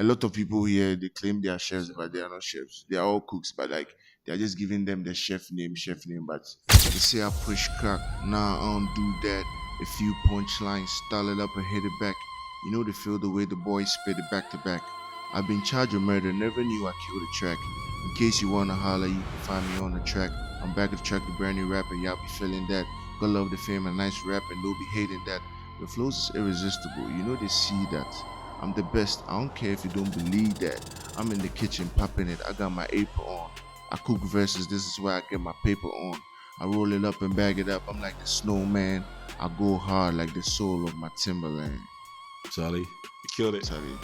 a lot of people here, they claim they are chefs, but they are not chefs. They are all cooks, but like they are just giving them the chef name. But they say I push crack. Nah, I don't do that. A few punchlines, style it up and hit it back. You know the feel the way the boys spit it back to back. I've been charged with murder, never knew I killed a track. In case you wanna holler, you can find me on the track. I'm back at the track with brand new rapper, y'all be feeling that. Gonna love the fame and nice rap and they'll be hating that. The flows is irresistible, you know they see that. I'm the best, I don't care if you don't believe that. I'm in the kitchen popping it, I got my apron on. I cook verses, this is where I get my paper on. I roll it up and bag it up, I'm like the snowman. I go hard like the soul of my Timberland. Charlie, you killed it. Charlie.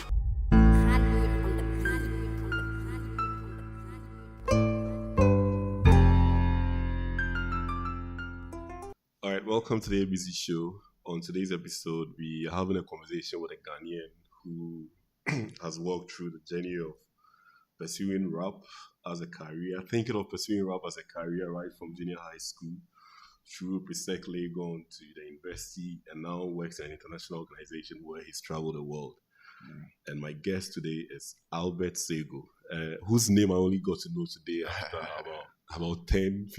All right, welcome to the ABC show. On today's episode, we are having a conversation with a Ghanaian who has walked through the journey of pursuing rap as a career, thinking of pursuing rap as a career right from junior high school through Presec Legon to the university, and now works in an international organization where he's traveled the world. And my guest today is Albert Sego, whose name I only got to know today after about 10,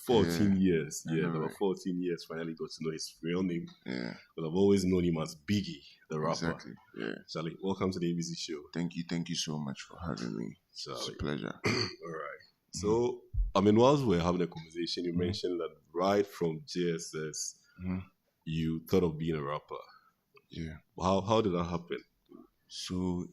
14 years. Yeah, about 14 years, finally got to know his real name. Yeah. But I've always known him as Biggie, the rapper. Exactly. Yeah. Charlie, welcome to the ABC show. Thank you so much for having me. Charlie. It's a pleasure. All right. So, I mean, whilst we're having a conversation, you mentioned that right from JSS, you thought of being a rapper. Yeah. How did that happen? So,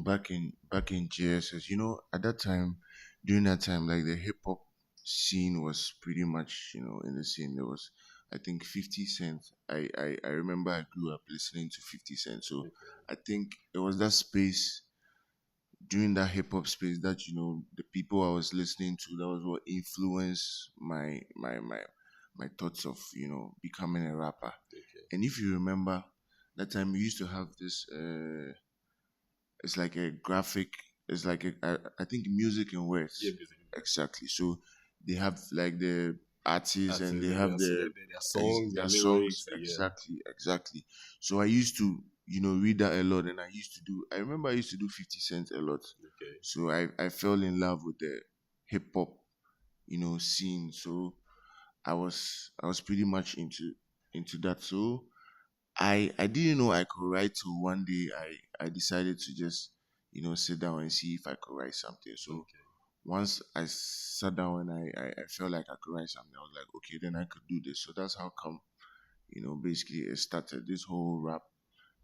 back in JSS, at that time, during that time, like the hip hop scene was pretty much, in the scene. There was, I think, 50 Cent. I remember I grew up listening to 50 Cent. So I think it was that space, during that hip hop space, that, the people I was listening to, that was what influenced my thoughts of, becoming a rapper. Okay. And if you remember, that time we used to have this, it's like a graphic, it's like I think music and words. Yeah, music. Exactly. So they have like the artists and they have their songs, their their songs. lyrics. Exactly. So I used to, read that a lot, and I remember I used to do 50 Cent a lot. Okay. So I fell in love with the hip hop, scene. So I was pretty much into that. So I didn't know I could write till one day I decided to just, sit down and see if I could write something. So once I sat down and I felt like I could write something, I was like, okay, then I could do this. So that's how come, basically it started, this whole rap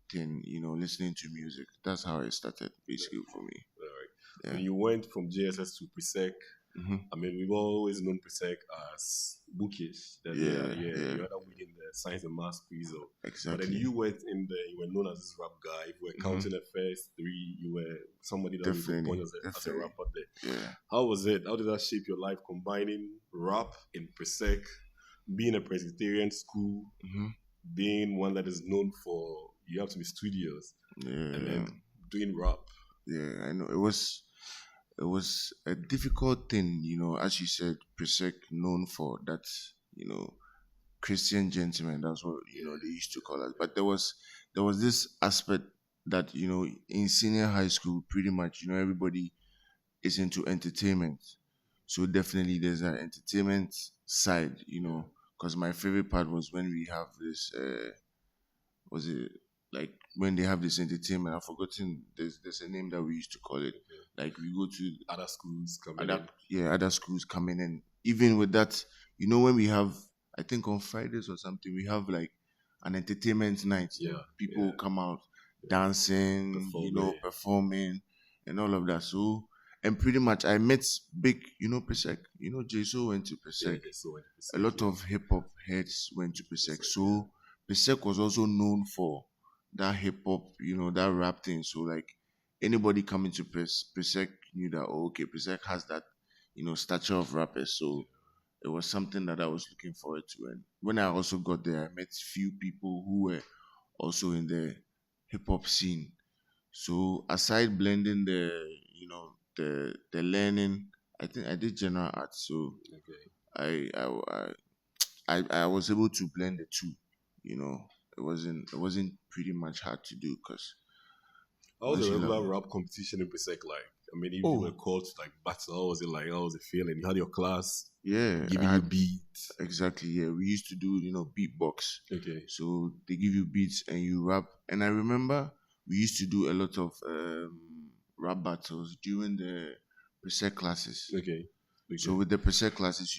thing, listening to music. That's how it started basically for me. All right. Yeah. When you went from JSS to Presec, I mean, we've always known Presec as bookish. That you had to win in the science and maths quiz. Exactly. But then you went in there, you were known as this rap guy. You were counting the first three. You were somebody that we could point as a rapper there. Yeah. How was it? How did that shape your life, combining rap in Presec, being a Presbyterian school, being one that is known for, you have to be studious, and then doing rap? Yeah, I know. It was a difficult thing, as you said, Presec known for that, Christian gentleman. That's what, they used to call us. But there was this aspect that, in senior high school, pretty much, everybody is into entertainment. So definitely there's an entertainment side, because my favorite part was when we have this, was it like when they have this entertainment? I've forgotten. There's a name that we used to call it. Like we go to Other schools coming in. Yeah, other schools coming in. Even with that, when we have, I think on Fridays or something, we have like an entertainment night. People come out dancing, performing, and all of that. So, and pretty much I met big, Presec. Jaso went to Presec. A lot of hip hop heads went to Presec. So Presec was also known for that hip hop, that rap thing. So like anybody coming to Presec knew that, okay, Presec has that, stature of rappers. So it was something that I was looking forward to. And when I also got there, I met few people who were also in the hip hop scene. So aside blending the learning, I think I did general arts. So I was able to blend the two. It wasn't pretty much hard to do because How was Once a you love regular it. rap competition in Pesek like? I mean, if you were Oh, called to like battle, how was it like? How was it feeling? You had your class yeah, I giving you had beats. exactly. Yeah, we used to do beatbox. Okay. So they give you beats and you rap. And I remember we used to do a lot of rap battles during the preset classes. Okay. So Okay. with the preset classes,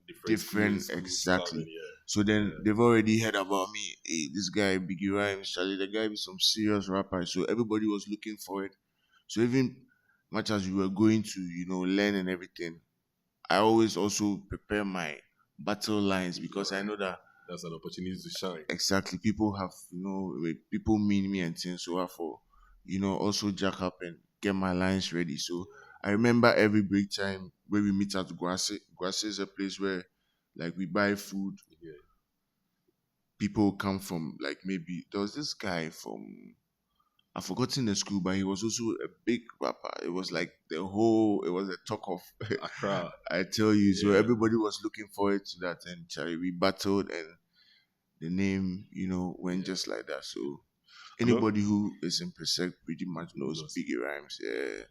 Different different schools coming, exactly. So then yeah. they've already heard about me. Hey, this guy Biggie Rhymes, Charlie, the guy with some serious rapper. So everybody was looking for it. So even much as we were going to, learn and everything, I always also prepare my battle lines because I know that That's an opportunity to shine. exactly people have, people mean me and things. So I for, also jack up and get my lines ready. So I remember every break time where we meet at Guase. Guase is a place where like we buy food. Yeah. People come from like maybe there was this guy from I've forgotten the school, but he was also a big rapper. It was like it was a talk of Accra. I tell you. So Yeah. everybody was looking forward to that, and Charlie, we battled, and the name, went just like that. So I mean, anybody who is in Persec pretty much knows knows. Biggie Rhymes. Yeah.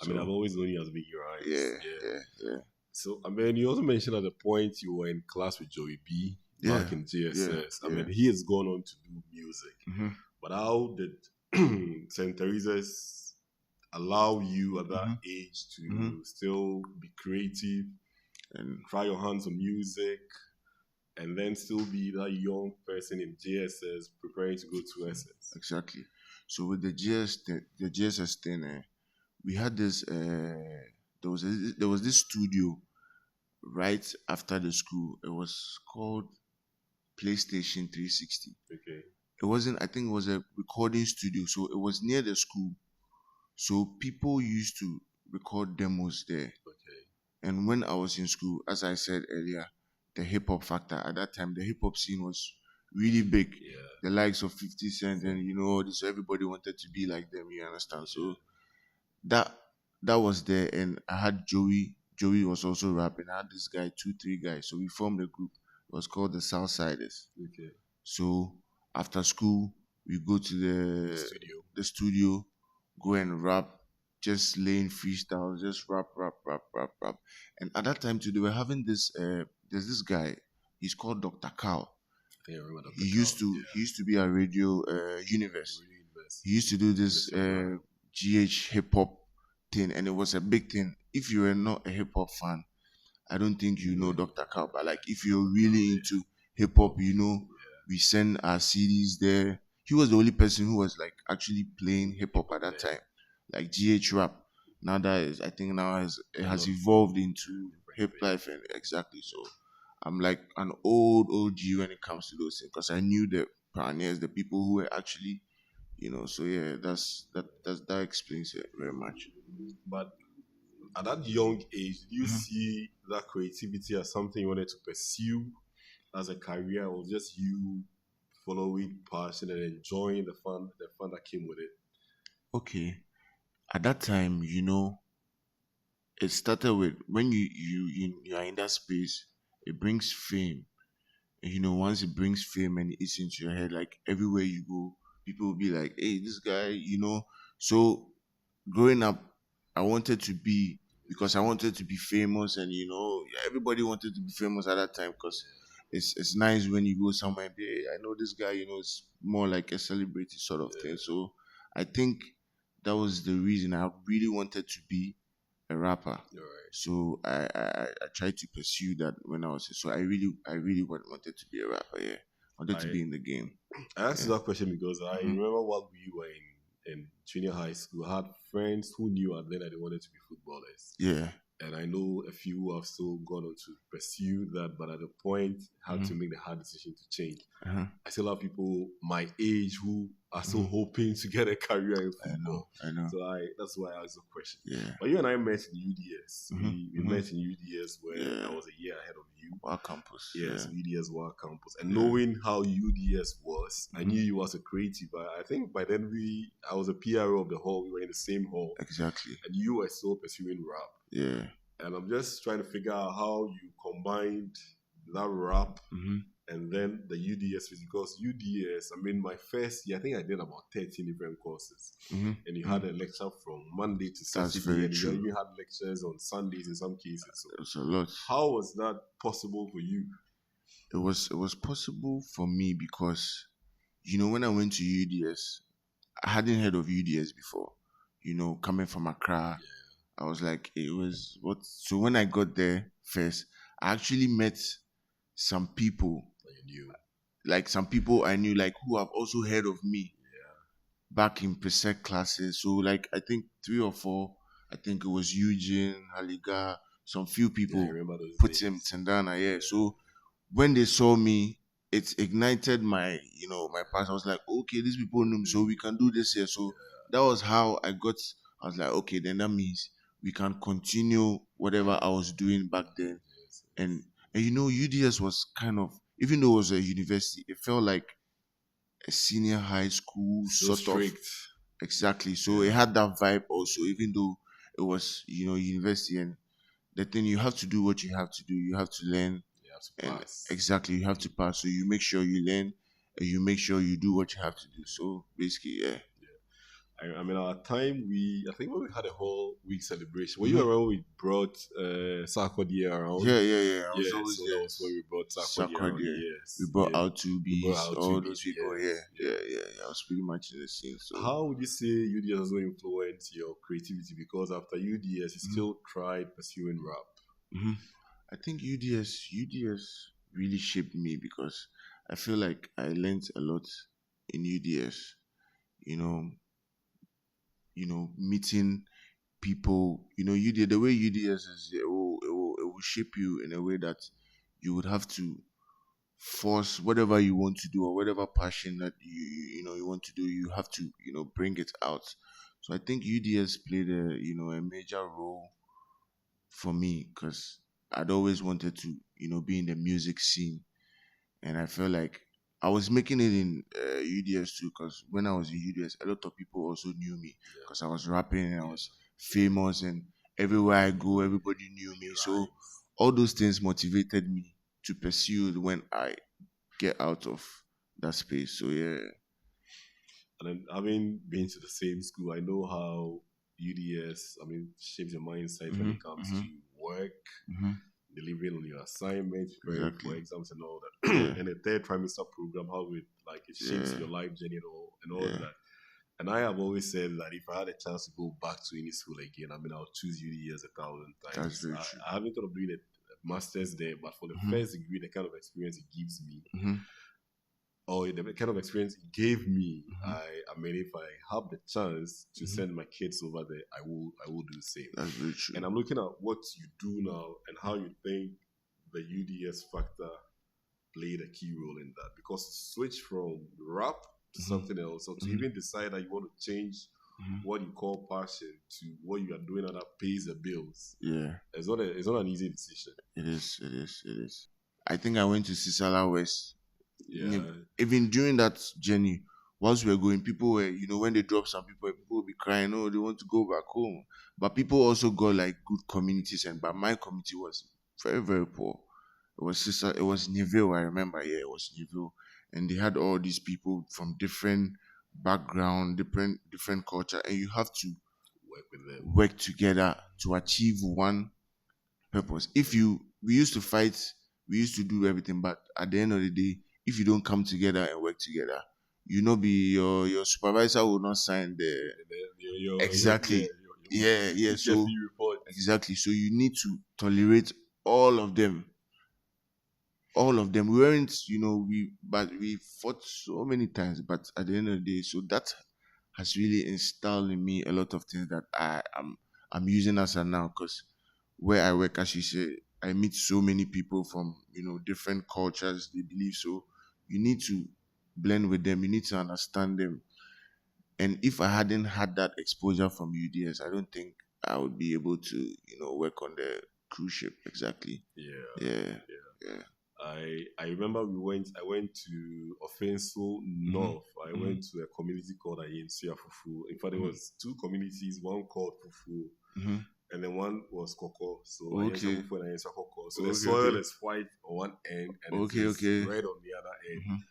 I mean, I've So always known you as Biggie Rhymes. yeah, Yeah. yeah. So, I mean, you also mentioned at the point you were in class with Joey B Yeah. back in Yeah. GSS. I Yeah. mean, he has gone on to do music. Mm-hmm. But how did St. Teresa's allow you at that age to still be creative And try your hands on music, and then still be that young person in JSS preparing to go to SS? exactly. So with the GSS thing, we had this. There was this studio right after the school. It was called PlayStation 360. Okay. It wasn't. I think it was a recording studio. So it was near the school. So people used to record demos there. Okay. And when I was in school, as I said earlier, the hip hop factor at that time, the hip hop scene was really big. Yeah. The likes of 50 Cent and all this, everybody wanted to be like them, you understand? So that that was there, and I had Joey. Joey was also rapping. I had this guy, 2, 3 guys. So we formed a group. It was called the Southsiders. Okay. So after school, we go to the studio, go and rap, just laying freestyles, just rap, rap, rap, rap, rap. And at that time too, they were having this. There's this guy. He's called Dr. Carl. I think I remember Dr. He Carl. used to he used to be at Radio Universe. He used to do this GH hip hop thing, and it was a big thing. If you were not a hip hop fan, I don't think you know Dr. Carl. But like, if you're really into hip hop, we send our CDs there. He was the only person who was like actually playing hip hop at that time, like GH rap. Now that is, I think now it has evolved into hip life, and exactly. So I'm like an old OG when it comes to those things because I knew the pioneers, the people who were actually, So yeah, that explains it very much. But at that young age, do you see that creativity as something you wanted to pursue as a career, or just you following passion and enjoying the fun that came with it? Okay, at that time, it started with when you are in that space, it brings fame. And, once it brings fame and it's into your head, like everywhere you go, people will be like, "Hey, this guy," So growing up, I wanted to be because I wanted to be famous, and everybody wanted to be famous at that time because it's nice when you go somewhere and be, "Hey, I know this guy," it's more like a celebrity sort of thing. So I think that was the reason I really wanted to be a rapper. All right. So I tried to pursue that when I was so I really wanted to be a rapper. Yeah, wanted to be in the game. I asked you that question because I remember while we were in junior high school, I had friends who knew at then that they wanted to be footballers. Yeah. And I know a few who have still gone on to pursue that, but at the point had to make the hard decision to change. I still have people my age who are still hoping to get a career in football. I know. So that's why I asked the question. Yeah. But you and I met in UDS. We met in UDS when I was a year ahead of you. Wow Campus. Yes, UDS Wow Campus. And knowing how UDS was, I knew you was a creative. But I think by then I was a PRO of the hall. We were in the same hall. Exactly. And you were still pursuing rap. Yeah. And I'm just trying to figure out how you combined that rap and then the UDS phase, because UDS, I mean, my first year, I think I did about 13 different courses. And you had a lecture from Monday to That's Saturday, very and you true. even had lectures on Sundays in some cases. So It's a lot. how was that possible for you? It was possible for me because, when I went to UDS, I hadn't heard of UDS before. Coming from Accra, I was like, it was what? So when I got there first, I actually met some people, Like you knew. like some people I knew, like who have also heard of me back in preset classes. So like I think three or four. I think it was Eugene, Haliga, some few Yeah, I people remember those put days. him Tendana. Yeah. So when they saw me, it ignited my, my passion. I was like, okay, these people know me, so we can do this here. So that was how I got. I was like, okay, then that means we can continue whatever I was doing back then. And UDS was kind of, even though it was a university, it felt like a senior high school So sort of. strict. Exactly. So it had that vibe also, even though it was, university. And the thing, you have to do what you have to do. You have to learn. You have to And pass. exactly, you have to pass. So you make sure you learn and you make sure you do what you have to do. So basically, yeah. I mean, our time, I think when we had a whole week celebration, were Mhm. you around when we brought Sarkodie around? Yeah. I was Yeah, always so there. that was when we brought Sarkodie Sarkodie, around. yeah. Yes. We brought yeah. out two We brought Bs, out all 2Bs, those people. yes, Yeah. I was pretty much in the scene. So How would you say UDS also influenced your creativity? Because after UDS, you still tried pursuing rap. mhm. I think UDS really shaped me because I feel like I learned a lot in UDS. You know, meeting people. UDS, the way UDS is, it will shape you in a way that you would have to force whatever you want to do or whatever passion that you want to do. You have to bring it out. So I think UDS played a major role for me because I'd always wanted to be in the music scene, and I felt like I was making it in UDS too. Because when I was in UDS, a lot of people also knew me because I was rapping and I was famous, and everywhere I go, everybody knew me. So all those things motivated me to pursue it when I get out of that space. So yeah. And then having been to the same school, I know how UDS, I mean, shapes your mindset when it comes to work, delivering on your assignments, preparing Exactly. for exams and all that. And the third trimester program, how it shapes your life journey and all that. And I have always said that if I had a chance to go back to any school again, I mean, I'll choose UDS 1,000 times. That's very true. I haven't thought of doing a master's there, but for the first degree, the kind of experience it gives me, or the kind of experience it gave me, I mean, if I have the chance to send my kids over there, I will do the same. That's very true. And I'm looking at what you do now and how you think the UDS factor played a key role in that, because switch from rap to something else, or to even decide that you want to change what you call passion to what you are doing and that pays the bills. Yeah. It's not an easy decision. It is. I think I went to Sisala West. Yeah. Even during that journey, whilst we were going, people were, when they drop some people will be crying, oh, they want to go back home. But people also got like good communities, but my community was very, very poor. It was Nivelle, I remember, it was Nivelle. And they had all these people from different background, different culture, and you have to work with them, work together to achieve one purpose. We used to fight, we used to do everything, but at the end of the day, if you don't come together and work together, your supervisor will not sign exactly. So exactly. So you need to tolerate all of them. All of them. We weren't, but we fought so many times. But at the end of the day, so that has really installed in me a lot of things that I'm using as of now. Because where I work, as you say, I meet so many people from different cultures. They believe so. You need to blend with them. You need to understand them. And if I hadn't had that exposure from UDS, I don't think I would be able to work on the cruise ship. Exactly. Yeah. I remember I went to Offenso North. I went to a community called Ayensia Fufu. In fact, there was two communities, one called Fufu and then one was cocoa. So I used Okay. for and cocoa. So the Okay. soil Okay. is white on one end and it Okay. is Okay. red on the other Mhm.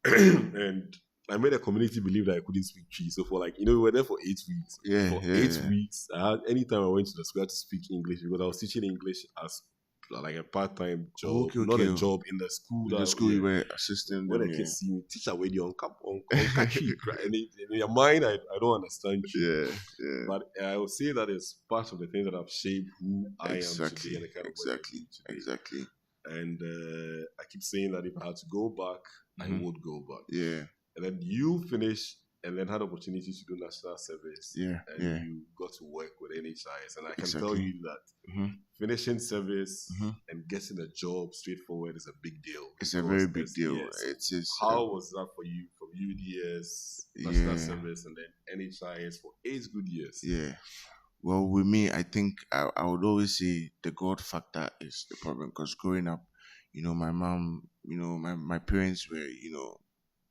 end. And I made a community believe that I couldn't speak tree. So for like, we were there for 8 weeks. Yeah. For Yeah. 8 weeks, anytime I went to the school, I had to speak English because I was teaching English as like a part-time job, Okay. not Okay. a job in the school. In the That school, you were assisting when them. the Yeah. kids see me, teacher where you on country, and in your mind, I don't understand you. Yeah. Yeah. But I would say that is part of the things that have shaped who I am today Exactly. and the kind of work I do Exactly. today. Exactly. And I keep saying that if I had to go back, I Mhm. would go back. Yeah. And then you finish and then had opportunity to do national service Yeah. and Yeah. you got to work with NHIS. And I can tell Exactly. you that Mhm. finishing service Mhm. and getting a job straightforward is a big deal. It's a very big Because, deal. yes, It is. how was that for you from UDS, national Yeah. service, and then NHIS for 8 good years? Yeah. Well, with me, I think I would always say the God factor is the problem because growing up, my mom, my parents were,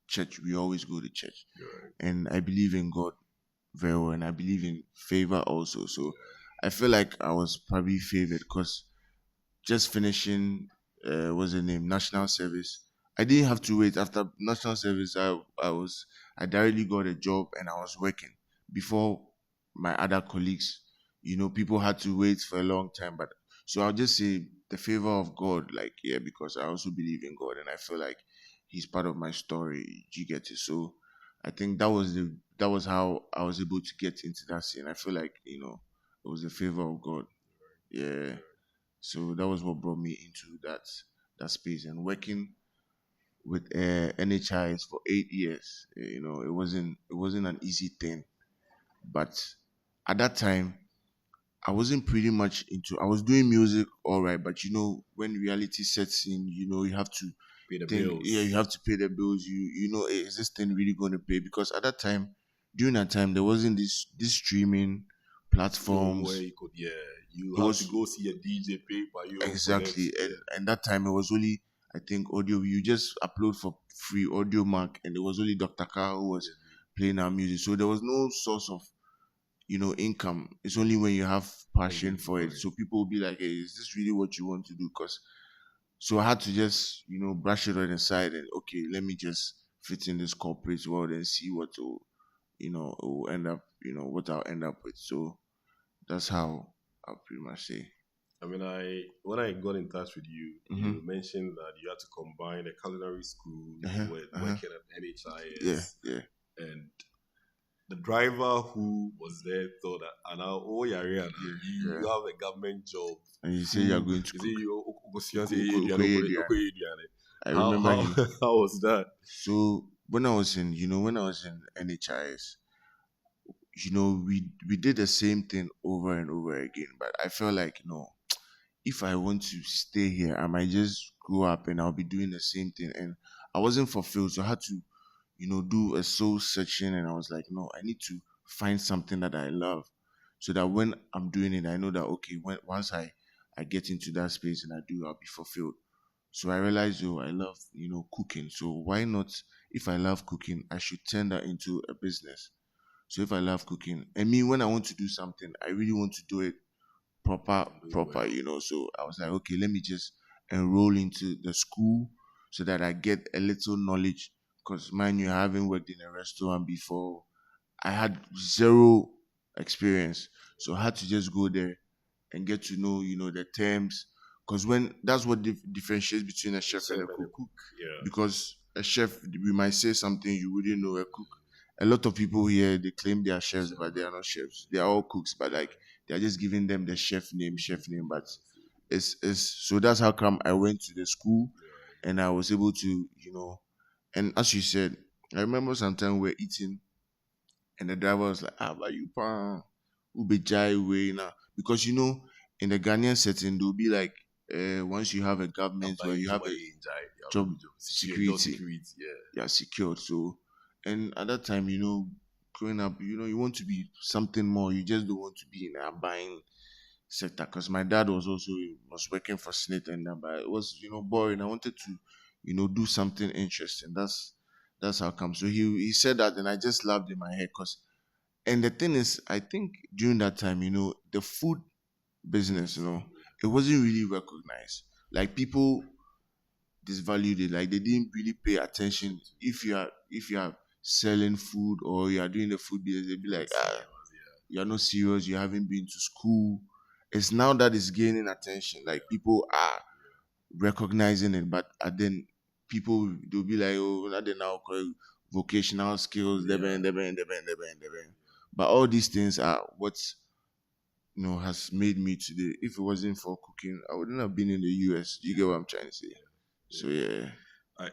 church. We always go to church, Right. and I believe in God very well, and I believe in favor also. So I feel like I was probably favored because just finishing was the name national service. I didn't have to wait after national service. I directly got a job and I was working before my other colleagues. People had to wait for a long time, but so I'll just say the favor of God, like yeah, because I also believe in God and I feel like He's part of my story. You get it? So I think that was how I was able to get into that scene. I feel like it was the favor of God. Yeah. So that was what brought me into that space and working with NHIs for 8 years. It wasn't an easy thing, but at that time I wasn't pretty much into. I was doing music all right, but when reality sets in, you have to Pay the think. Yeah, you bills. have to pay the bills. Is this thing really going to pay? Because at that time, during that time, there wasn't this streaming Where platforms. you could, yeah, you It have to was go see a DJ pay per you for them exactly, to, and that time it was only I think audio. You just upload for free audio mark, and it was only Dr. Carr who was playing our music. So there was no source of income. It's only when you have passion for it. So people will be like, "Hey, is this really what you want to do?" Because so I had to just brush it on the side and okay, let me just fit in this corporate world and see what will end up what I'll end up with. So that's how I'll pretty much say. I mean, when I got in touch with you, Mm-hmm. you mentioned that you had to combine a culinary school Uh-huh, with uh-huh. working at Yeah, NHIS, yeah. and the driver who was there thought that, "Ah, now, oh yeah, yeah, Yeah, you yeah. have a government job. And you say you're going to Is it cook. you? Okoye Diane. I remember How him. how was that? So when I was in NHIS, we did the same thing over and over again. But I felt like if I want to stay here, I might just grow up and I'll be doing the same thing. And I wasn't fulfilled, so I had to do a soul searching. And I was like, no, I need to find something that I love, so that when I'm doing it, I know that okay, once I get into that space and I do, I'll be fulfilled. So I realized, I love, cooking. So why not, if I love cooking, I should turn that into a business. So if I love cooking, and me, when I want to do something, I really want to do it proper, proper, So I was like, okay, let me just enroll into the school so that I get a little knowledge. Because mind you, I haven't worked in a restaurant before. I had zero experience. So I had to just go there and get to know, the terms. Because when that's what differentiates between a chef and a Chef and cook. a cook, yeah. Because a chef, we might say something you wouldn't know. A cook, a lot of people here they claim they are chefs, but they are not chefs. They are all cooks, but like they are just giving them the chef name. But it's so that's how come I went to the school, and I was able to and as you said, I remember sometime we were eating and the driver was like, "Ah, but you pan, ube jai way now," because in the Ghanaian setting, they'll be like, once you have a government After where you you have a job job security, security, yeah. you're secured. So, and at that time, growing up, you want to be something more. You just don't want to be in a buying sector. Because my dad was working for Snit and that, but it was boring. I wanted to do something interesting. That's how come. So he said that, and I just laughed in my head because. And the thing is, I think during that time, the food business, it wasn't really recognized. Like people disvalued it. Like they didn't really pay attention. If you are selling food or you are doing the food business, they'd be like, you're not serious, you haven't been to school. It's now that it's gaining attention. Like people are recognizing it, but then people they'll be like, oh, now they now call it vocational skills, deben. But all these things are what has made me today. If it wasn't for cooking, I wouldn't have been in the US. Do you get what I'm trying to say? So yeah. I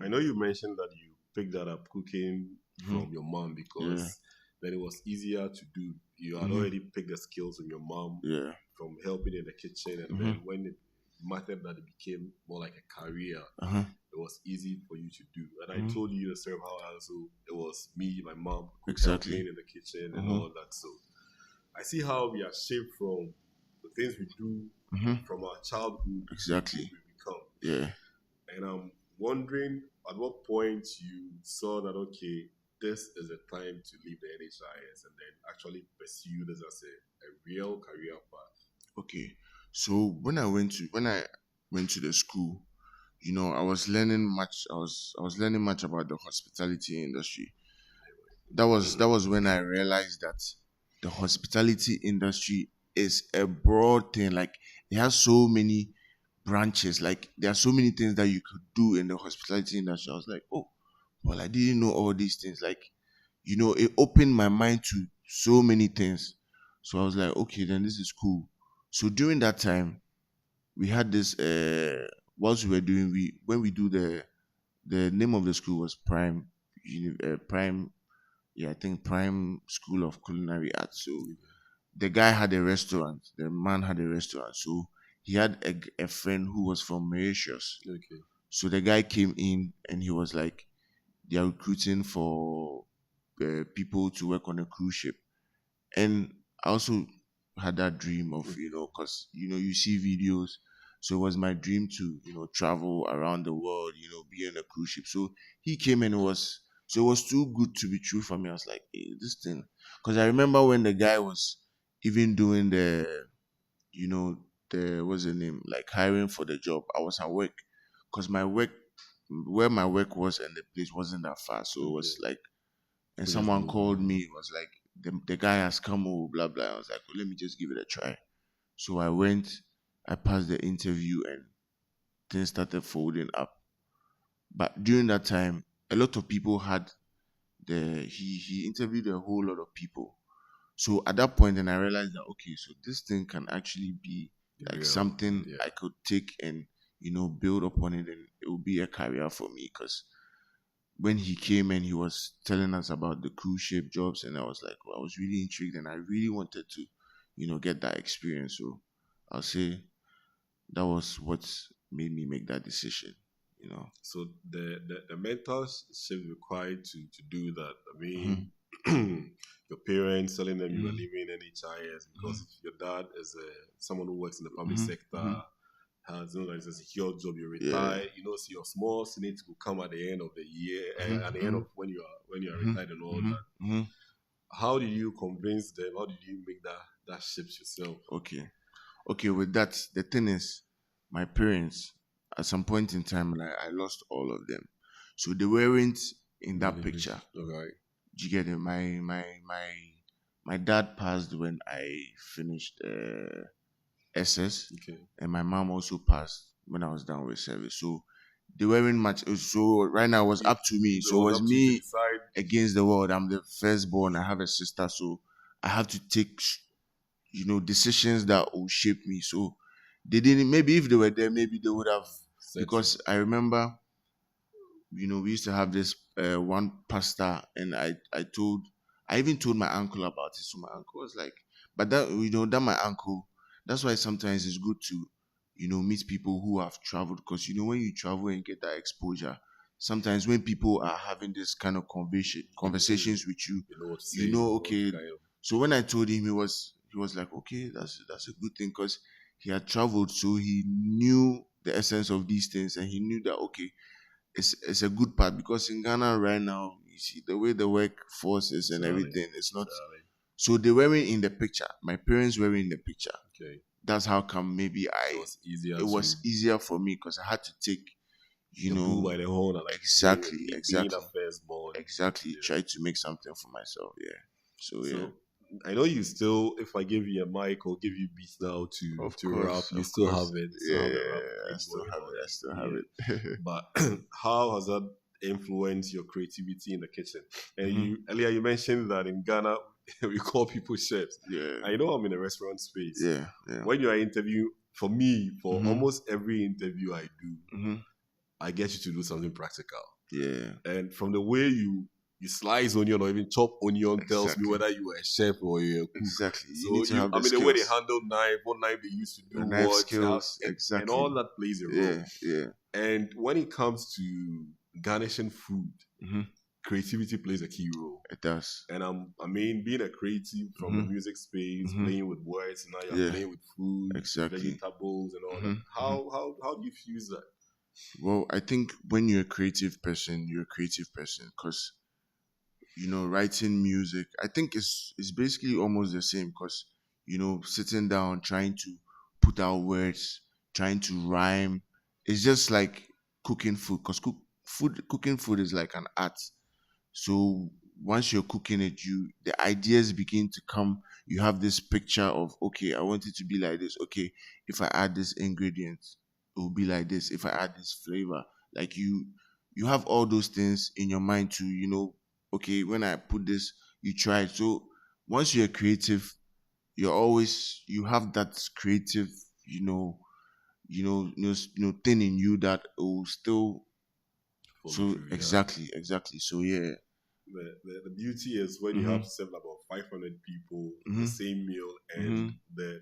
I know you mentioned that you picked that up cooking from your mom because then it was easier to do. You had already picked the skills from your mom from helping in the kitchen, and then when it mattered that it became more like a career, it was easy for you to do. And I told you the same how also it was me, my mom, helping in the kitchen and all that. So I see how we are shaped from the things we do from our childhood Exactly. we become. Yeah. And I'm wondering at what point you saw that, okay, this is the time to leave the NHIS and then actually pursue this as a real career path. Okay. So when I went to the school, I was learning much. I was learning much about the hospitality industry. That was when I realized that the hospitality industry is a broad thing. Like it has so many branches. Like there are so many things that you could do in the hospitality industry. I was like, oh, well, I didn't know all these things. Like, it opened my mind to so many things. So I was like, okay, then this is cool. So during that time, we had this. Whilst we were doing, when we do the name of the school was Prime. Yeah, I think Prime School of Culinary Arts. So the guy had a restaurant. The man had a restaurant. So he had a friend who was from Mauritius. Okay. So the guy came in and he was like, they are recruiting for people to work on a cruise ship. And I also had that dream of, because, you see videos. So it was my dream to, travel around the world, be on a cruise ship. So he came and so it was too good to be true for me. I was like, hey, this thing. Because I remember when the guy was even doing what's the name, like hiring for the job, I was at work. Because where my work was and the place wasn't that far. So it was like, and someone called me, it was like, the guy has come over, blah, blah. I was like, well, let me just give it a try. So I went, I passed the interview, and things started folding up. But during that time, a lot of people had he interviewed a whole lot of people. So at that point, then I realized that, okay, so this thing can actually be like something I could take and, build upon it, and it will be a career for me. Because when he came and he was telling us about the cruise ship jobs, and I was like, well, I was really intrigued and I really wanted to, get that experience. So I'll say that was what made me make that decision. So the mentorship required to do that. I mean, your parents telling them you were leaving NHIS because if your dad is someone who works in the public sector, has like a secure job, you retire. So your small snitch will come at the end of the year and at the end of when you are retired and all that. How did you convince them? How did you make that shift yourself? Okay. With that, the thing is, my parents, at some point in time, like, I lost all of them, so they weren't in that picture. Okay. Do you get it? My dad passed when I finished SS, and my mom also passed when I was done with service. So they weren't much. So right now it was up to me. So it was me against the world. I'm the firstborn. I have a sister, so I have to take decisions that will shape me. So they didn't. Maybe if they were there, maybe they would have. Because I remember, we used to have this one pastor, and I even told my uncle about it. So my uncle was like, but that my uncle, that's why sometimes it's good to, meet people who have traveled. Because, when you travel and get that exposure, sometimes when people are having this kind of conversations with you, okay. So when I told him, he was like, okay, that's a good thing, because he had traveled, so he knew the essence of these things, and he knew that, okay, it's a good part. Because in Ghana right now, you see the way the workforce is and everything, it's not. So they weren't in the picture. My parents were in the picture. Okay. That's how come maybe it was easier for me because I had to take, the bull by the horn and like being that firstborn. Exactly. Try to make something for myself. Yeah. So I know you still, if I give you a mic or give you beats now to rap, you still have it. I still have it. But how has that influenced your creativity in the kitchen? And you earlier you mentioned that in Ghana we call people chefs. Yeah. I know I'm in a restaurant space. Yeah. When you are interviewing, for me, for almost every interview I do, I get you to do something practical. Yeah. And from the way you slice onion or even chop onion tells me whether you are a chef or you're a cook. Exactly. So the way they handle knife, what knife they used to do, knife skills, and all that plays a role. Yeah. And when it comes to garnishing food, creativity plays a key role. It does. And I mean, being a creative from the music space, playing with words, now you're playing with food, vegetables, and all that. How do you fuse that? Well, I think when you're a creative person because writing music, I think it's basically almost the same because sitting down trying to put out words, trying to rhyme, it's just like cooking food because cooking food is like an art. So once you're cooking it, the ideas begin to come. You have this picture of, okay, I want it to be like this. Okay, if I add this ingredient, it will be like this. If I add this flavor, like you have all those things in your mind to, okay, when I put this, you try it. So once you're creative, you have that creative, thing in you that will still. So exactly. So yeah. The beauty is when you have to serve about 500 people the same meal, and the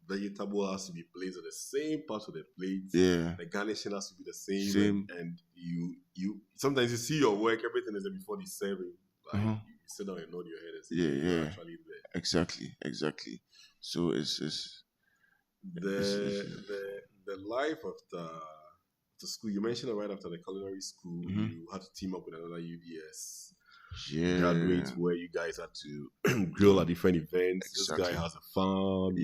vegetable has to be placed on the same part of the plate. Yeah. The garnishing has to be the same. And you sometimes you see your work, everything is there before the serving. Like you sit down and nod your head and say, you're actually there. Exactly. So it's the life of the school. You mentioned right after the culinary school, you had to team up with another UDS graduate where you guys had to grill at different events. Exactly. This guy has a farm,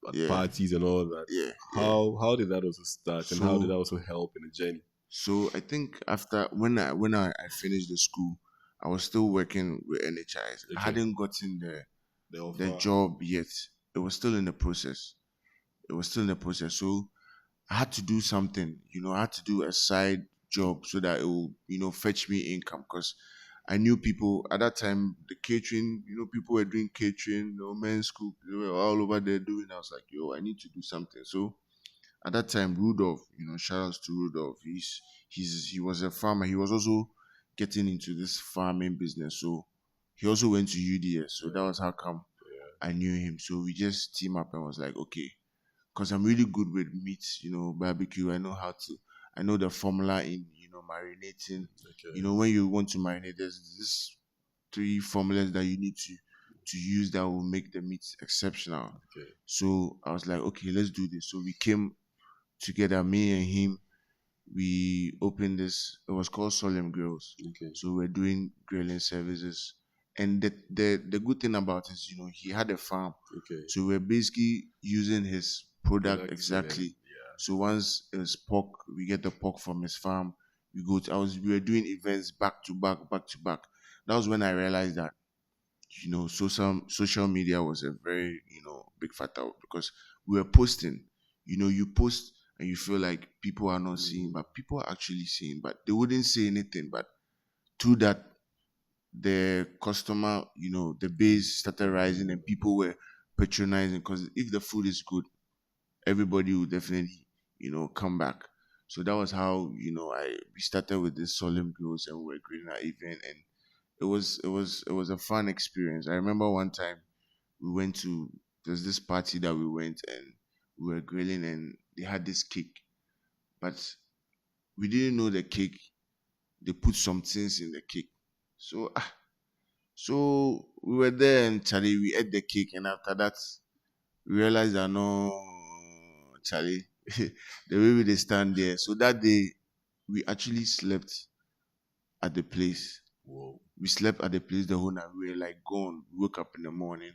at parties and all that. How did that also start, and how did that also help in the journey? So I think after when I finished the school, I was still working with NHIs. I hadn't gotten the job yet. It was still in the process. So I had to do something, I had to do a side job so that it will, fetch me income because I knew people at that time, the catering, people were doing catering, men's school, they were all over there doing. I was like, I need to do something. So at that time, Rudolph, shout outs to Rudolph. He was a farmer. He was also getting into this farming business. So he also went to UDS. So that was how come I knew him. So we just team up and was like, okay, because I'm really good with meat, barbecue. I know the formula in, marinating. Okay. When you want to marinate, there's this 3 formulas that you need to use that will make the meat exceptional. Okay. So I was like, okay, let's do this. So we came together, me and him. We opened this. It was called Solemn Grills. Okay. So we're doing grilling services. And the good thing about it is, he had a farm. Okay. So we're basically using his product exactly. Yeah. So once it's pork, we get the pork from his farm. We were doing events back to back. That was when I realized that, social media was a very, big factor because we were posting. You post and you feel like people are not seeing, but people are actually seeing, but they wouldn't say anything. But through that, the customer, the base started rising and people were patronizing because if the food is good, everybody will definitely, come back. So that was how, we started with this solemn grills and we were grilling our event, and it was a fun experience. I remember one time there's this party that we went and we were grilling and they had this cake, but we didn't know the cake. They put some things in the cake. So we were there and Charlie, we ate the cake, and after that we realized that no, Charlie, the way we they stand there. So that day we actually slept at the place. Whoa. We slept at the place the whole night. We were like gone. We woke up in the morning.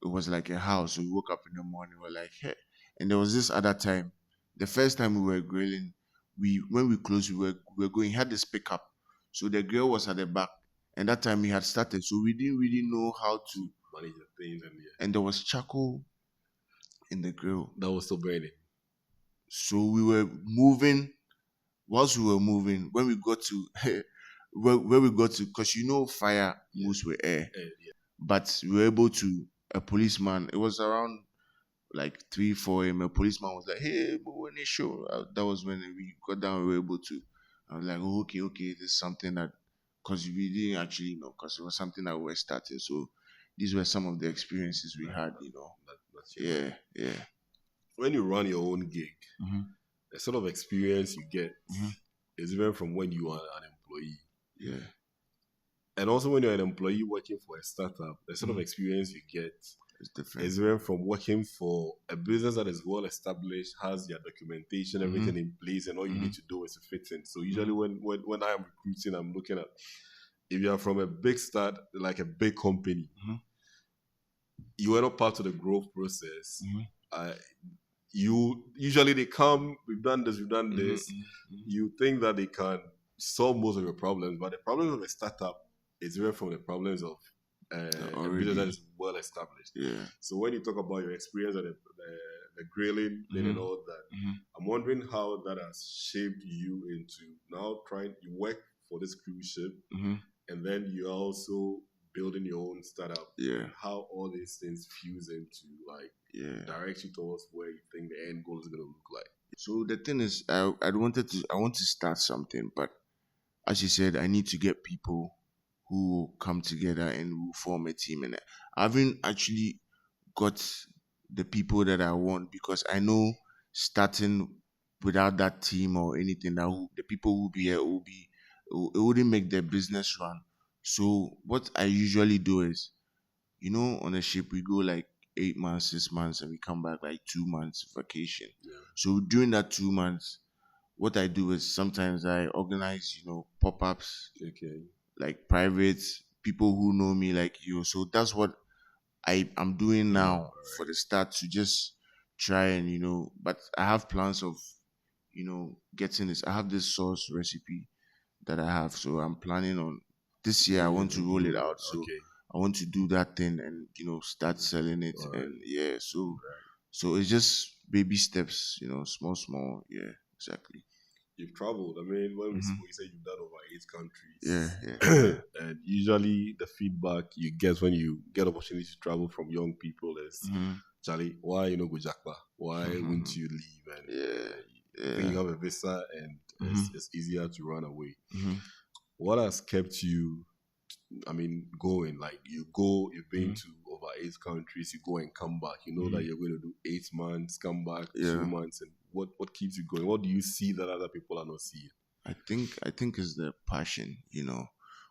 it was like a house. So we woke up in the morning, we were like, hey. And there was this other time, the first time we were grilling, we when we closed, we were going, had this pickup. So the grill was at the back. And that time we had started. So we didn't really know how to manage the things and there was charcoal in the grill. that was still burning. So we were moving. Whilst we were moving, when we got to where we got to, because fire moves with air. Yeah. But we were able to a policeman. It was around like 3, 4 a.m. A policeman was like, "Hey, but when they show," that was when we got down. We were able to. I was like, oh, okay, this is something that because we didn't actually know because it was something that we were starting. So these were some of the experiences we had. That's Yeah, yeah. When you run your own gig, Mm-hmm. the sort of experience you get Mm-hmm. is different from when you are an employee. Yeah, And also when you're an employee working for a startup, the sort of Mhm. experience you get it's different. is different from working for a business that is well established, has their documentation, everything in place, and all you need to do is to fit in. So usually when I am recruiting, I'm looking at if you are from a big start, like a big company, Mhm. you are not part of the growth process. Mhm. You usually they come, we've done this, Mhm. you think that they can solve most of your problems, but the problems of a startup is different from the problems of a business that is well established. Yeah. So when you talk about your experience at the grilling thing and all that, Mhm. I'm wondering how that has shaped you into now you work for this cruise ship, Mhm. and then you also building your own startup. Yeah. And how all these things fuse into like Yeah. direct you towards where you think the end goal is going to look like. So the thing is, I want to start something, but as you said, I need to get people who come together and who form a team. And I haven't actually got the people that I want because I know starting without that team or anything the people who be here will be it wouldn't make the business run. So what I usually do is, on a ship we go like 8 months, 6 months, and we come back like 2 months vacation. Yeah. So during that 2 months, what I do is sometimes I organize, pop-ups, Okay. like private people who know me like you. So that's what I'm doing now for the start to just try and but I have plans of getting this. I have this sauce recipe that I have, so I'm planning on this year. I want to roll it out. So Okay. I want to do that thing and start selling it. And yeah, so it's just baby steps, small. Yeah, exactly. You've traveled. I mean, when we Mhm. spoke, you said you've done over 8 countries. Yeah. And usually the feedback you get when you get opportunity to travel from young people is, Mhm. Charlie, why you go Jackpa? Why wouldn't you leave? And I think you have a visa and it's easier to run away. Mhm. What has kept you, I mean, going? Like you've been to over 8 countries, you go and come back. You know that you're going to do 8 months, come back, Yeah. 2 months, and what keeps you going? What do you see that other people are not seeing? I think it's the passion.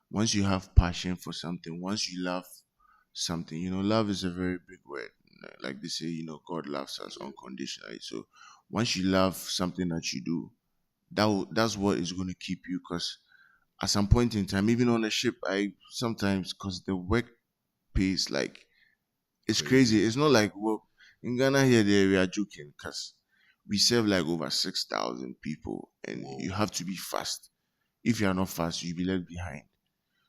Once you have passion for something, once you love something, love is a very big word. Like they say, God loves us unconditionally. So once you love something that you do, that's what is going to keep you. Because at some point in time, even on a ship, I sometimes because the work pays like it's crazy. It's not like in Ghana here there we are joking because we serve like over 6,000 people and you have to be fast. If you are not fast, you'll be left behind.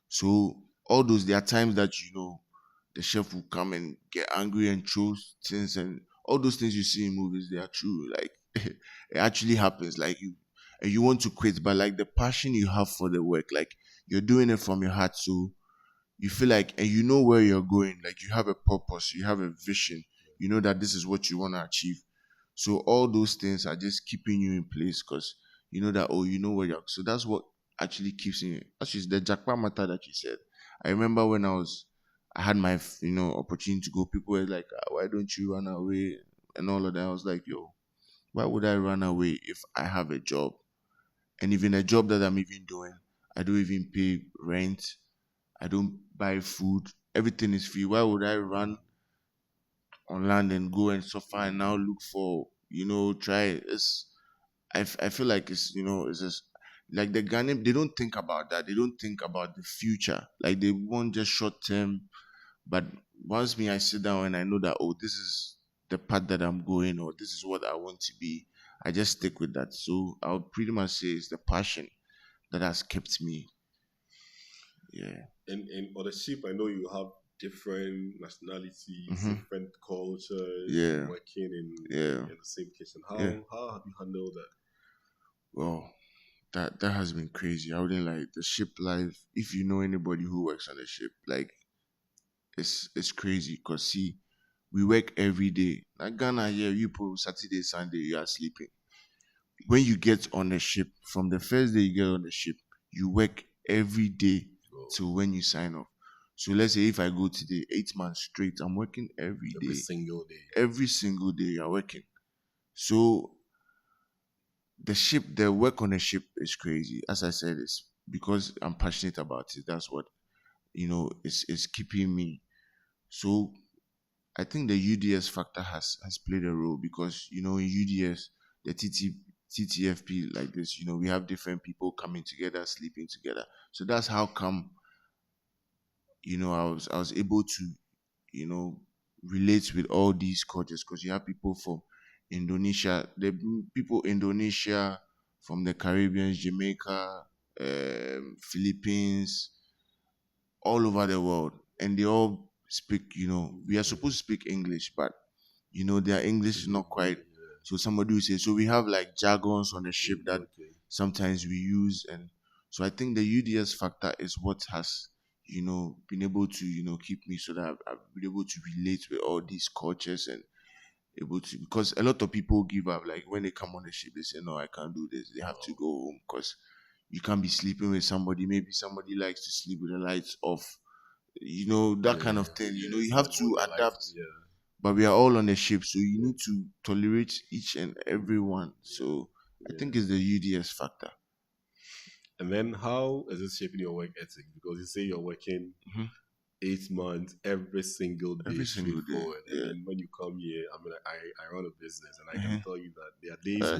So all those there are times that the chef will come and get angry and throw things and all those things you see in movies they are true. Like it actually happens. Like you want to quit, but like the passion you have for the work, like you're doing it from your heart. So you feel like and you know where you're going. Like you have a purpose, you have a vision. You know that this is what you want to achieve. So all those things are just keeping you in place because you know that you know where you're. So that's what actually keeps you. Actually, the jackpot matter that you said. I remember when I had my opportunity to go. People were like, "Why don't you run away?" and all of that. I was like, "Yo, why would I run away if I have a job? And even a job that I'm even doing, I don't even pay rent. I don't buy food. Everything is free. Why would I run on land and go and suffer and now look for try I feel like it's just like the Ghanaian they don't think about that. They don't think about the future. Like they want just short term, but once me I sit down and I know that, oh, this is the path that I'm going, or this is what I want to be, I just stick with that. So I would pretty much say it's the passion that has kept me. Yeah. And on the ship, I know you have different nationalities, Hmm. different cultures Yeah. working Yeah. in the same kitchen. Yeah. How have you handled that? Well, that has been crazy. I wouldn't like the ship life. If you know anybody who works on the ship, like it's crazy. Cause see, we work every day. Like Ghana here, you put Saturday, Sunday, you are sleeping. When you get on the ship, from the first day you get on the ship, you work every day Oh, till when you sign off. So let's say if I go today, 8 months straight, I'm working every every day. single day. Every single day you're working. So the ship, the work on the ship is crazy. As I said, it's because I'm passionate about it. That's what is keeping me. So I think the UDS factor has played a role because in UDS, the TTFP like this, we have different people coming together, sleeping together. So that's how come I was able to you know relate with all these cultures because you have people from Indonesia, the people Indonesia, from the Caribbean, Jamaica, Philippines, all over the world, and they all speak. We are supposed to speak English, but their English is not quite. So somebody will say, so we have like jargons on the ship that Okay. sometimes we use, and so I think the UDS factor is what has been able to keep me so that I've been able to relate with all these cultures and able to, because a lot of people give up like when they come on the ship they say no, I can't do this, they have to go home because you can't be sleeping with somebody, maybe somebody likes to sleep with the lights off, that kind of thing. You have to adapt, but we are all on the ship, so you need to tolerate each and every one. So I think it's the UDS factor. And then how is it shaping your work ethic? Because you say you're working Mhm. 8 months every single day Every single day. straightforward. And Yeah. then when you come here, I mean, I run a business and I can Mhm. tell you that there are days Uh,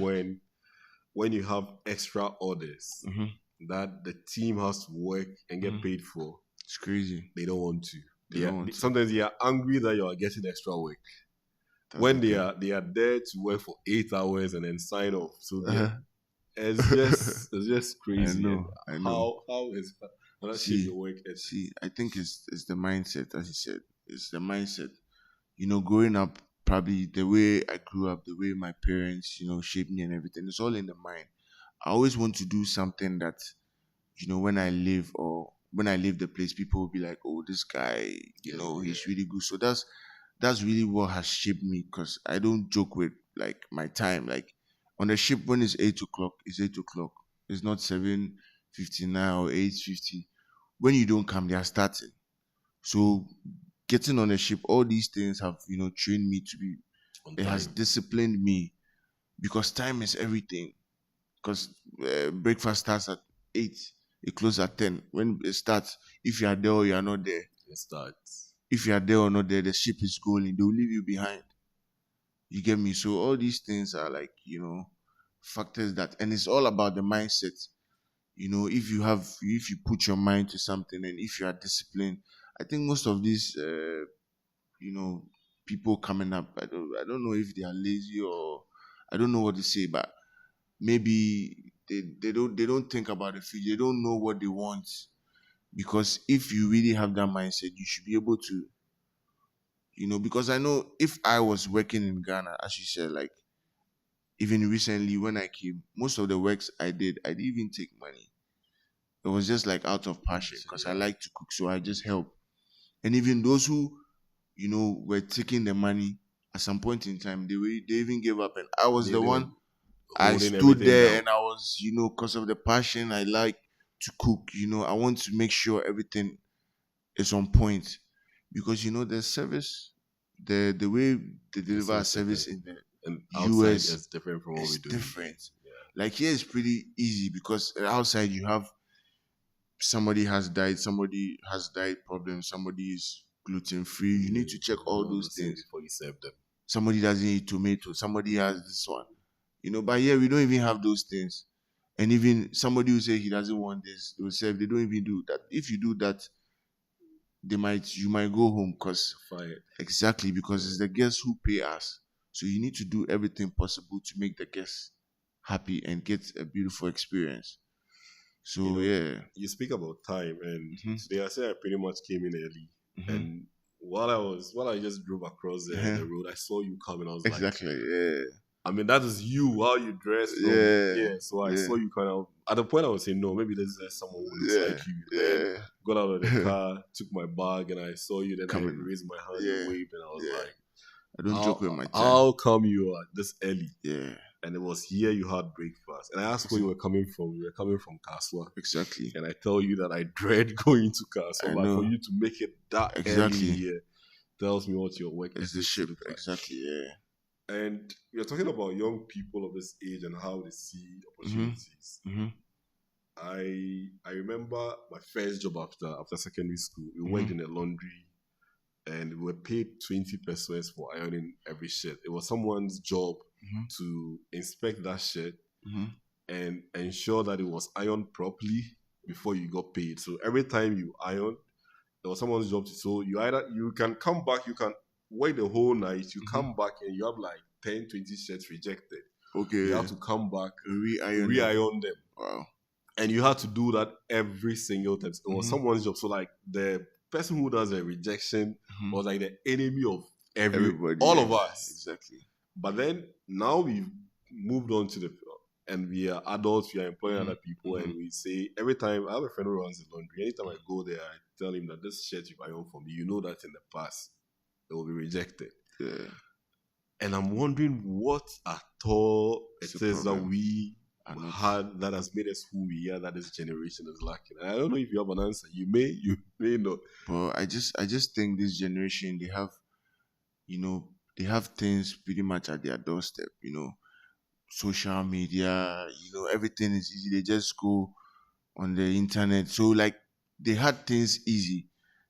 when you have extra orders mhm. that the team has to work and get Mhm. paid for, It's crazy. they don't want to. They don't want to. Sometimes they are angry that you are getting extra work. That's the When thing. they are there to work for 8 hours and then sign off. So Uh-huh. it's just I crazy. And know. I know. how that shape See, your work ethic? I think it's the mindset, as you said. It's the mindset. Growing up, probably the way I grew up, the way my parents, shaped me and everything. It's all in the mind. I always want to do something that, when I leave the place, people will be like, "Oh, this guy, he's really good." So that's really what has shaped me because I don't joke with like my time. Like on the ship, when it's 8 o'clock, it's 8 o'clock. It's not 7:59 or 8:50. When you don't come, they are starting. So getting on the ship, all these things have trained me to be. On It has time. disciplined me because time is everything. Because breakfast starts at 8, it closes at 10. When it starts, if you are there or you are not there, It starts. if you are there or not there, the ship is going. They will leave you behind. You get me? So all these things are like, factors that, and it's all about the mindset. If you put your mind to something and if you are disciplined, I think most of these, you know, people coming up, I don't know if they are lazy or I don't know what to say, but maybe they don't think about the future. They don't know what they want. Because if you really have that mindset, you should be able to, because I know if I was working in Ghana, as you said, like even recently when I came, most of the works I didn't even take money. It was just like out of passion because I like to cook, so I just help. And even those who, were taking the money at some point in time, they even gave up, and I was the They were one. I holding stood everything there down. and I was, because of the passion I like to cook. I want to make sure everything is on point because the service, the way they It's deliver so a service different. in the And outside US is different from what we is do here. different. Yeah. Like here is pretty easy because outside you have somebody has died problem, somebody is gluten free. You need to check all All those those things things. before you serve them. Somebody doesn't eat tomato, somebody has this one. But here we don't even have those things. And even somebody will say he doesn't want this, they will say they don't even do that. If you do that, you might go home because Fire. exactly because it's the guests who pay us. So you need to do everything possible to make the guests happy and get a beautiful experience. You So know, yeah. you speak about time, and Hmm. today I say I pretty much came in early, Hmm. and while I just drove across the road, I saw you coming. I was like, Exactly. Yeah. I mean, that is you, how you dress from Yeah. yeah. So I Yeah. saw you kind of at the point I was saying, no, maybe this is someone who looks Yeah. like you. Then Yeah. got out of the car, took my bag, and I saw you. Then I Coming. raised my hand, you Yeah. waved, and I was Yeah. like, I don't joke with my time. how come you are this early? Yeah. And it was here you had breakfast. And I asked where you were coming from. You were coming from Kaswa. Exactly. And I tell you that I dread going to I Kaswa. But for know. you to make it that early Exactly. here tells me what your work It's the ethics ship. look like. Exactly. Yeah. And we are talking about young people of this age and how they see Mm-hmm. opportunities. Mm-hmm. I remember my first job after secondary school. We worked Mm-hmm. in a laundry and we were paid 20 pesos for ironing every shirt. It was someone's job Mm-hmm. to inspect that shirt Mm-hmm. and ensure that it was ironed properly before you got paid. So every time you iron, there was someone's job to, so you can come back, you can wait the whole night, you come back and you have like 10, 20 shirts rejected. Okay. You have to come back, Re-iron. re-iron them. Wow. And you had to do that every single time. It was Mhm. someone's job. So like the person who does a rejection Mhm. was like the enemy of Everybody. all Yeah. of us. Exactly. But then now we've moved on to and we are adults, we are employing other people, and we say every time I have a friend who runs the laundry, anytime I go there, I tell him that this shirt you iron for me, you know that in the past it will be rejected. Yeah. And I'm wondering what at all It's it a is that problem. we Are not- had that has made us who we are, that this generation is lacking. And I don't know if you have an answer. You may not. But I just think this generation they have things pretty much at their doorstep. Social media. Everything is easy. They just go on the internet. So like they had things easy.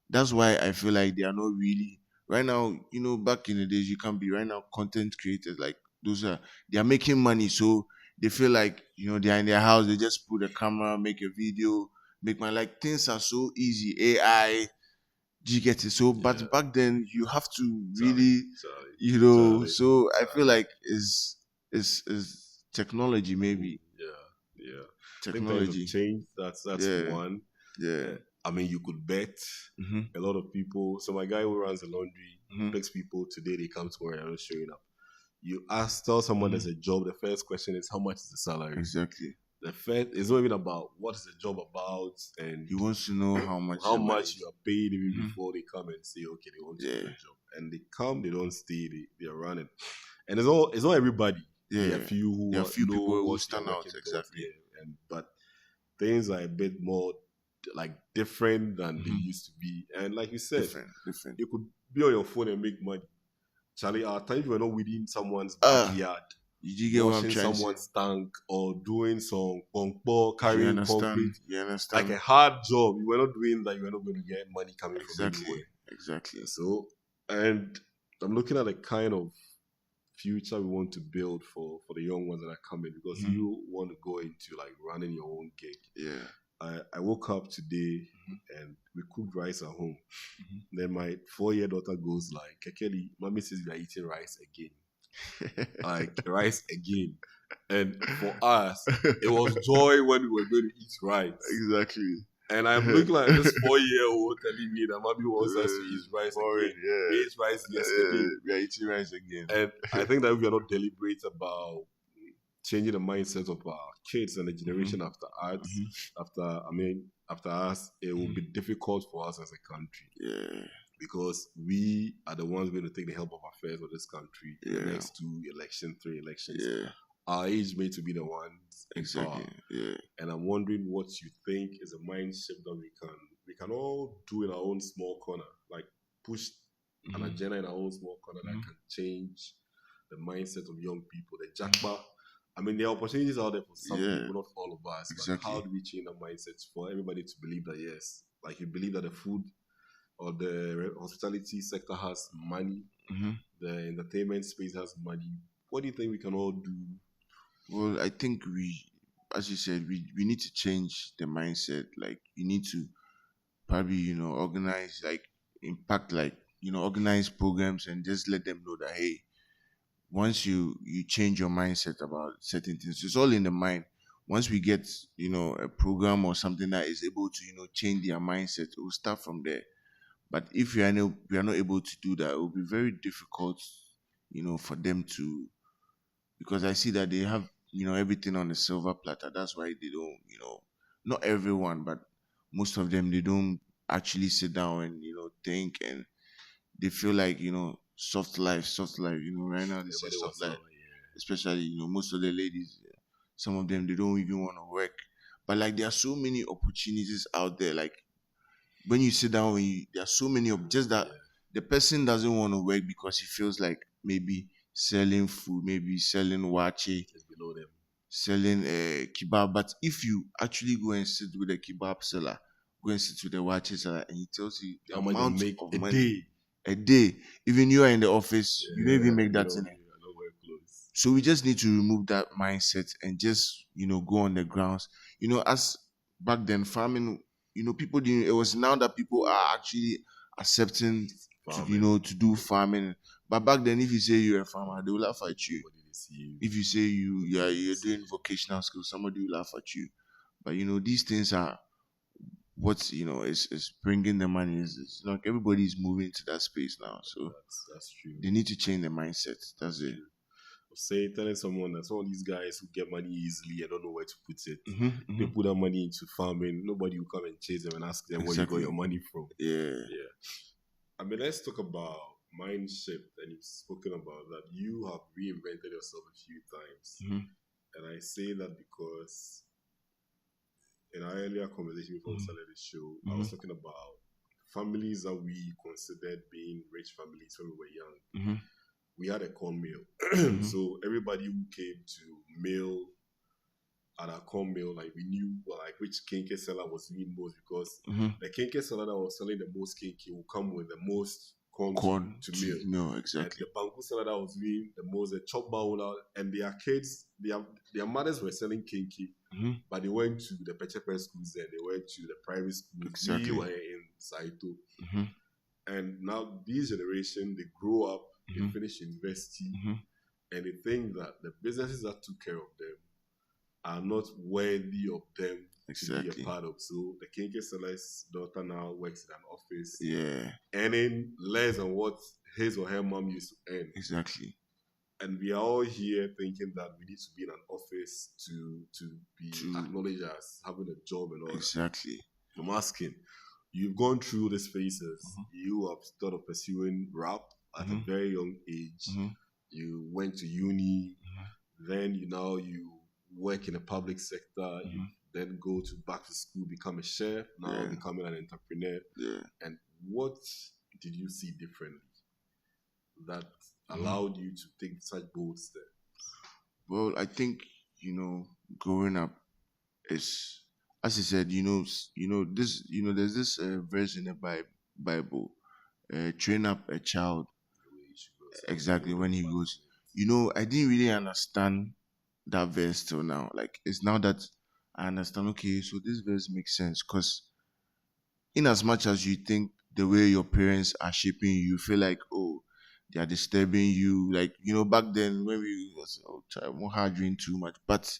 That's why I feel like they are not really right now. Back in the days, you can be right now content creators like they are making money. So they feel like they are in their house. They just put a camera, make a video, make my like things are so easy. AI, do you get it? So, but back then you have to really, Charlie, So I feel like is technology maybe yeah. I think times have technology. changed. That's Yeah. one. Yeah. I mean, you could bet Mm-hmm. a lot of people. So my guy who runs the laundry Mm-hmm. picks people today. They come tomorrow. They're not showing up. You tell someone there's a job. The first question is how much is the salary. Exactly. The first is not even about what is the job about, and He wants to know how much how the money much you are paid even Mhm. before they come and say, okay, they want to Yeah. do the job. And they come, they don't stay, they are running. And it's not everybody. Yeah. There are few who There are few know people who what stand they're out, working towards, exactly. yeah. But things are a bit more like different than they Mhm. used to be. And like you said, Different. you could be on your phone and make money. Charlie, at times you were not within someone's Ah, backyard, You get what I'm washing trying to say? someone's tank or doing some ball, You carrying understand? concrete. You Like understand? a hard job. You were not doing that. You were not going to get money coming from Exactly. anywhere. Exactly. So, and I'm looking at the kind of future we want to build for the young ones that are coming, because Mhm. you want to go into like running your own gig. Yeah. I woke up today and we cooked rice at home. Mhm. Then my 4-year daughter goes like, Kekeli, mommy says we are eating rice again. Like rice again. And for us, it was joy when we were going to eat rice. Exactly. And I'm looking like this 4-year-old telling me that mommy wants us to eat rice Boring, again. yeah. We ate rice yesterday. We are eating rice again. And I think that if we are not deliberate about changing the mindset of our kids and the generation after us, after us, it will be difficult for us as a country. Yeah. Because we are the ones going to take the help of affairs of this country in the next 2 elections, 3 elections. Yeah. Our age mate to be the ones in Exactly. power. Yeah. And I'm wondering what you think is a mind shift that we can all do in our own small corner, like push an agenda in our own small corner that can change the mindset of young people. The jackpot. I mean, there are opportunities out there for some people, not all of us. Exactly. But how do we change the mindset for everybody to believe that yes, like you believe that the food or the hospitality sector has money, the entertainment space has money. What do you think we can all do? Well, I think as you said, we need to change the mindset. Like you need to probably organize like impact like organize programs and just let them know that hey, once you change your mindset about certain things, it's all in the mind. Once we get a program or something that is able to change their mindset, we'll start from there. But if we are not able to do that, it will be very difficult for them to, because I see that they have everything on a silver platter. That's why they don't not everyone, but most of them, they don't actually sit down and think, and they feel like soft life. Right now they say Everybody soft was life, out, yeah. especially most of the ladies. Some of them, they don't even want to work, but like there are so many opportunities out there. Like when you sit down, there are so many of just that Yeah, the person doesn't want to work because he feels like maybe selling food, maybe selling wache, it's below them. selling kebab. But if you actually go and sit with a kebab seller, go and sit with a wache seller, and he tells you the How much they amount make of a money day? a day, even you are in the office, you don't even make You that know, in it. I don't wear clothes. So we just need to remove that mindset and just go on the grounds. As back then farming, people didn't. It was now that people are actually accepting to Farming. to do farming. But back then, if you say you're a farmer, they will laugh at you. Nobody they see you. If you say you're See doing vocational skills, somebody will laugh at you. But these things are what is bringing the money. Is like everybody's moving to that space now, so that's true. they need to change the mindset. That's it. True. Say telling someone that some of these guys who get money easily and don't know where to put it, Hmm. they put that money into farming. Nobody will come and chase them and ask them where you got Exactly. your money from. Yeah. Yeah. I mean, let's talk about mind shift. And you've spoken about that. You have reinvented yourself a few times. Hmm. And I say that because in our earlier conversation before we started the show, I was talking about families that we considered being rich families when we were young. Hmm. We had a corn mill. So everybody who came to mill at our corn mill, like we knew like which kinky seller was doing most, because the kinky seller that was selling the most kinky will come with the most corn to mill. No, And exactly. the banku seller that was doing the most, the chop owner, and their kids, their mothers were selling kinky, but they went to the Pechepe schools there, they went to the private schools. Exactly. We were in Saito. And now this generation, they grow up, they finish university, and they think that the businesses that took care of them are not worthy of them to be a part of. So the kinky seller's daughter now works in an office, Yeah. earning less than what his or her mom used to earn. Exactly. And we are all here thinking that we need to be in an office to be acknowledged as having a job and all Exactly. that. I'm asking, you've gone through these phases. You have thought of pursuing rap at a very young age. You went to uni, then you work in the public sector. You then go back to school, become a chef, now becoming an entrepreneur. Yeah. And what did you see differently that allowed you to take such bold steps? Well, I think growing up is, as I said, this, there's this verse in the Bible, train up a child The way you should go. So exactly when he goes. I didn't really understand that verse till now. Like it's now that I understand. Okay, so this verse makes sense because in as much as you think the way your parents are shaping you, you feel like, oh, they are disturbing you. Like back then when we was more hard doing too much, but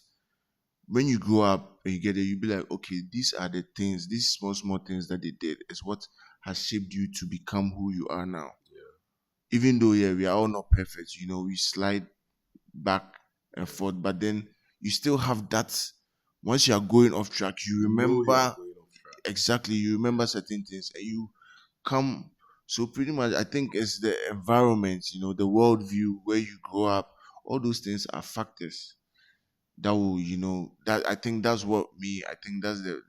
when you grow up and you get there, you be like, okay, these are the things, these small things that they did is what has shaped you to become who you are now. Even though we are all not perfect, we slide back and forth, but then you still have that. Once you are going off track, you you are remember going off track. exactly. You remember certain things, and you come. So pretty much, I think it's the environment, the worldview where you grow up. All those things are factors that will, that I think that's what me. I think that's the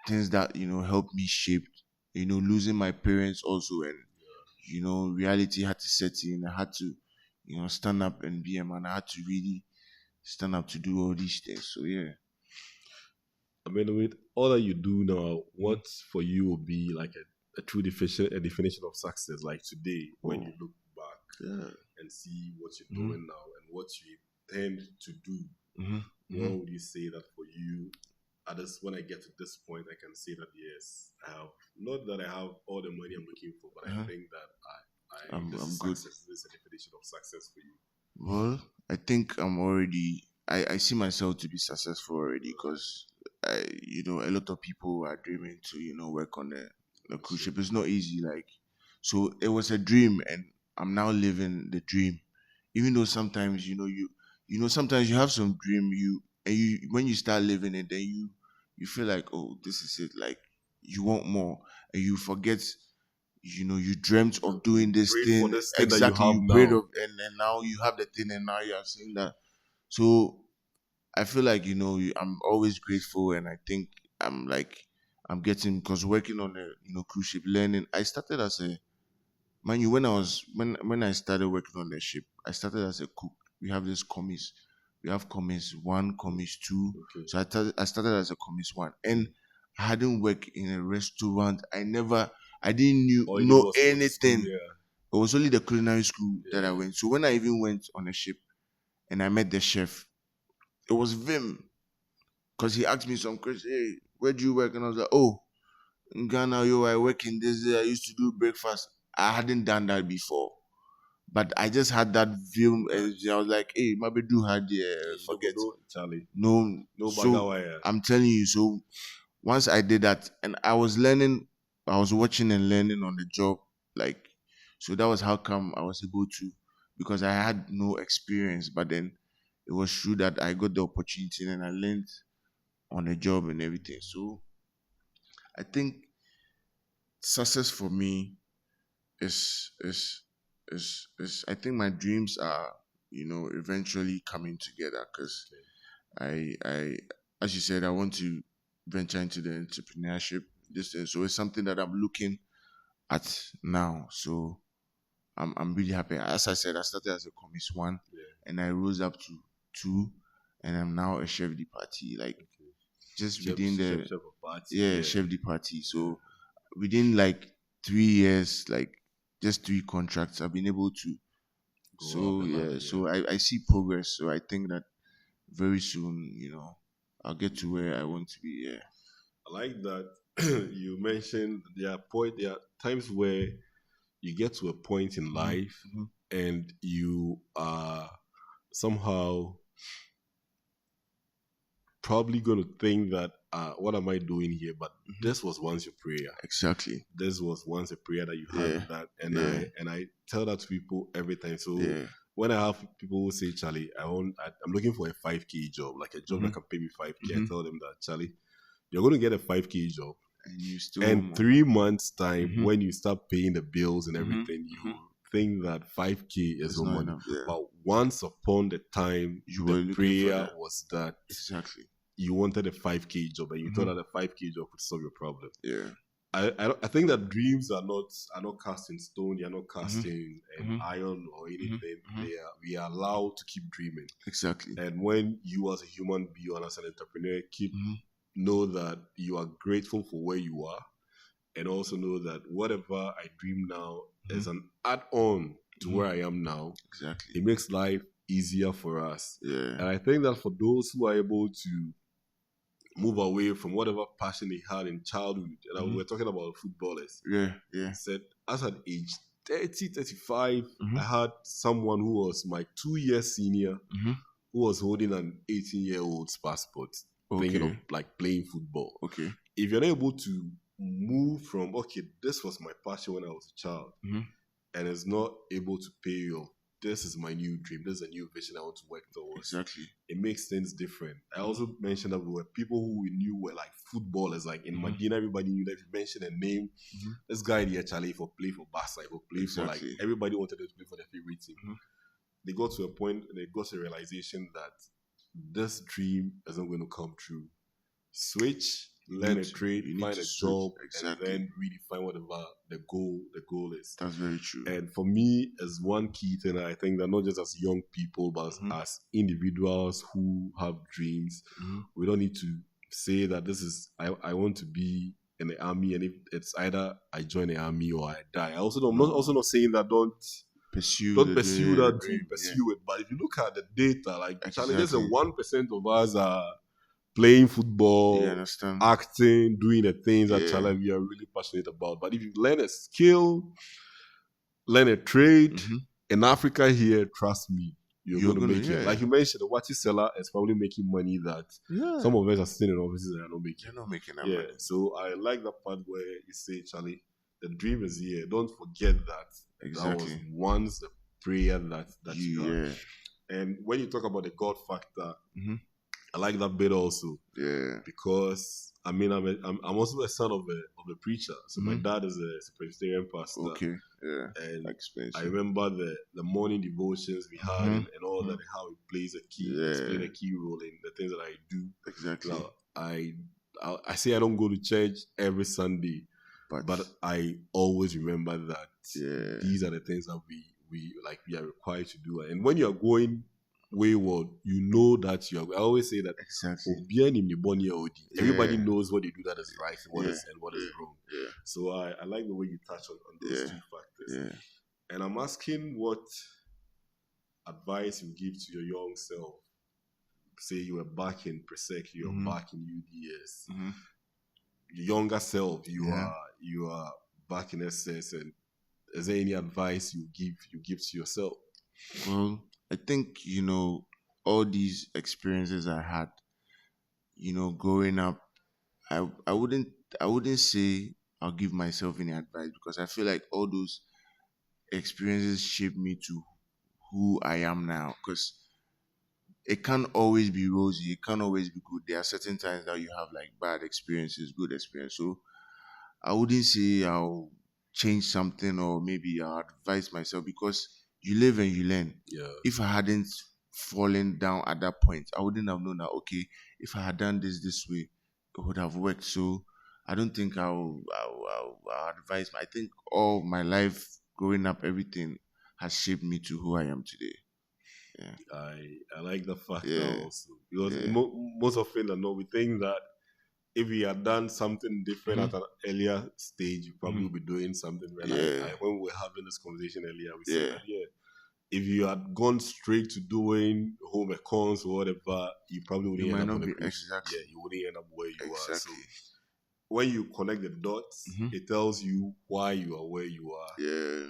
things that help me shape. Losing my parents also, and reality had to set in. I had to, stand up and be a man. I had to really stand up to do all these things. So yeah. I mean, with all that you do now, what for you will be like a true definition of success? Like today, when you look back and see what you're doing now and what you intend to do, what would you say that for you at this when I get to this point, I can say that yes, I have not that I have all the money I'm looking for, but I think that I this I'm is good. success. This is a definition of success for you. Well, I think I'm already. I see myself to be successful already because a lot of people are dreaming to work on a cruise ship. It's not easy. Like, so it was a dream, and I'm now living the dream. Even though sometimes sometimes you have some dream you when you start living it, then you feel like, oh, this is it. Like, you want more, and you forget. You dreamt of doing this Prayed for thing. this thing that you Exactly, have you prayed now. of, and then now you have the thing, and now you are saying that. So I feel like I'm always grateful, and I think I'm getting, because working on a cruise ship, learning. I started as a mind you, when I started working on the ship, I started as a cook. We have this commis. We have commis one, commis two. Okay. So I started as a commis one, and I hadn't worked in a restaurant. I didn't All you did know was go to anything. school, yeah. It was only the culinary school that I went. So when I even went on a ship and I met the chef, it was Vim, because he asked me some questions. Hey, where do you work? And I was like, oh, in Ghana, I work in this. I used to do breakfast. I hadn't done that before, but I just had that view. I was like, hey, maybe do had forget. No, Charlie. No, No so bagawaya. I'm telling you. So once I did that, and I was learning, I was watching and learning on the job, like, so that was how come I was able to, because I had no experience, but then it was true that I got the opportunity and I learned on the job and everything. So I think success for me is I think my dreams are eventually coming together, because I as you said, I want to venture into the entrepreneurship this thing. So it's something that I'm looking at now. So I'm really happy. As I said, I started as a commis one, and I rose up to two, and I'm now a chef de partie. Like, just within the chef of party. chef de partie. So within like 3 years, like just 3 contracts, I've been able to. Go So up the ladder, so I see progress. So I think that very soon, I'll get to where I want to be. Yeah. I like that you mentioned there are times where you get to a point in life and you are somehow probably going to think that what am I doing here? But this was once your prayer. Exactly. This was once a prayer that you had that, and I tell that to people every time. So when I have people who say, Charlie, I'm looking for a 5K job, like a job that can pay me 5K, I tell them that, Charlie, you're going to get a 5K job. And you still And 3 months time, when you start paying the bills and everything, you think that 5K is no money. enough, yeah. But once upon the time, the prayer was that Exactly. you wanted a 5K job and you thought that a 5K job could solve your problem. Yeah. I think that dreams are not cast in stone. They are not cast in iron or anything. We are allowed to keep dreaming. Exactly. And when you as a human being and as an entrepreneur know that you are grateful for where you are, and also know that whatever I dream now is an add-on to where I am now. Exactly. It makes life easier for us. Yeah. And I think that for those who are able to move away from whatever passion they had in childhood, and we're talking about footballers. Yeah. Said, as at age 30, 35, I had someone who was my 2 years senior who was holding an 18-year-old's passport, thinking of like playing football. Okay. If you're not able to move from, okay, this was my passion when I was a child, and it's not able to pay you off, this is my new dream, this is a new vision I want to work towards. Exactly. It makes things different. I also mentioned that we were people who we knew were like footballers, like in Medina, everybody knew that if you mention a name, this guy here, Charlie, for play for Barca, for play for like, everybody wanted to play for their favorite team. They got to a point, they got to a realization that this dream isn't going to come true. Switch, learn a trade, find a job, and then really find whatever the goal is. That's very true. And for me, as one key thing, I think that not just as young people, but as individuals who have dreams, we don't need to say that this is I want to be in the army, and if it's either I join the army or I die. I'm also not saying that don't pursue that dream, pursue it. But if you look at the data, like Charlie, just 1% of us are playing You football, understand? acting, doing the things that Yeah. challenge you are really passionate about. But if you learn a skill, learn a trade Mm-hmm. in Africa here, trust me, you're You're going to gonna, make it. yeah. Like you mentioned, the watch seller is probably making money that Yeah. some of us are sitting in offices and are not making. They're not making that Yeah, money. so I like that part where you say, Charlie, the dream is here. Don't forget that. That was Exactly. once the prayer that you had. Yeah. And when you talk about the God factor, Mm-hmm. I like that bit also Yeah. because I mean I'm also a son of a preacher. So my Mm-hmm. dad is a Presbyterian pastor, Okay. Yeah. and I Expensive. remember the morning devotions we had Mm-hmm. and all that, and how it plays it's playing a key role in the things that I do. Exactly. Now I say I don't go to church every Sunday, but I always remember that these are the things that we are required to do. And when you are going wayward, you know that you are. I always say that exactly. Everybody knows what they do that is right and what is wrong. Yeah. So I like the way you touch on those two factors. Yeah. And I'm asking what advice you give to your young self. Say you were back in Presec, you were back in UDS. Mm-hmm. Your younger self, you are back in SS, and is there any advice you give to yourself? Well, I think all these experiences I had, growing up, I wouldn't say I'll give myself any advice because I feel like all those experiences shaped me to who I am now. Because it can't always be rosy, it can't always be good. There are certain times that you have like bad experiences, good experience. So I wouldn't say I'll change something or maybe I'll advise myself because you live and you learn. Yeah. If I hadn't fallen down at that point, I wouldn't have known that, okay, if I had done this way, it would have worked. So I don't think I'll advise. I think all my life growing up, everything has shaped me to who I am today. Yeah. I like the fact also because Yeah. most often than not we think that if we had done something different at an earlier stage, you probably would be doing something. When when we were having this conversation earlier, we said that if you had gone straight to doing home econs or whatever, you probably wouldn't end up on the exactly. Yeah, you wouldn't end up where you are. Exactly. So when you connect the dots, it tells you why you are where you are